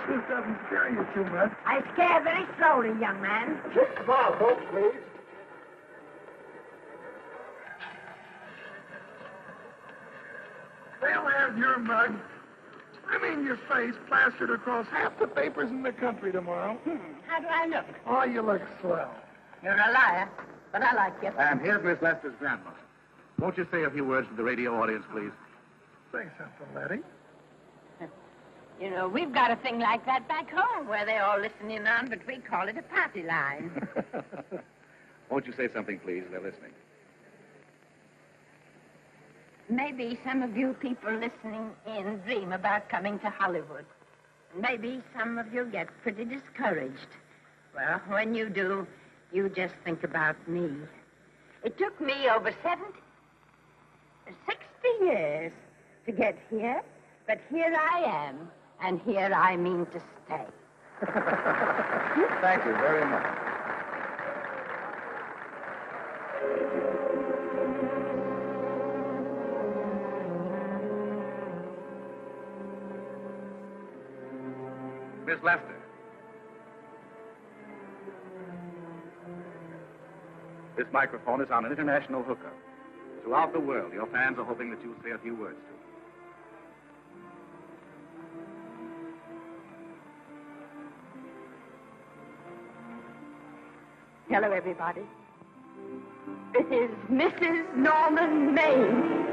This doesn't scare you too much. I scare very slowly, young man. Just a smile, folks, please. They'll have your mug, your face, plastered across half the papers in the country tomorrow. How do I look? Oh, you look swell. You're a liar, but I like you. And here's Miss Lester's grandmother. Won't you say a few words to the radio audience, please? Say something, Letty. You know, we've got a thing like that back home where they all listen in on, but we call it a party line. Won't you say something, please? They're listening. Maybe some of you people listening in dream about coming to Hollywood. Maybe some of you get pretty discouraged. Well, when you do, you just think about me. It took me over 60 years to get here, but here I am. And here I mean to stay. Thank you very much. Miss Lester. This microphone is on an international hookup. Throughout the world, your fans are hoping that you'll say a few words to them. Hello, everybody. This is Mrs. Norman Maine.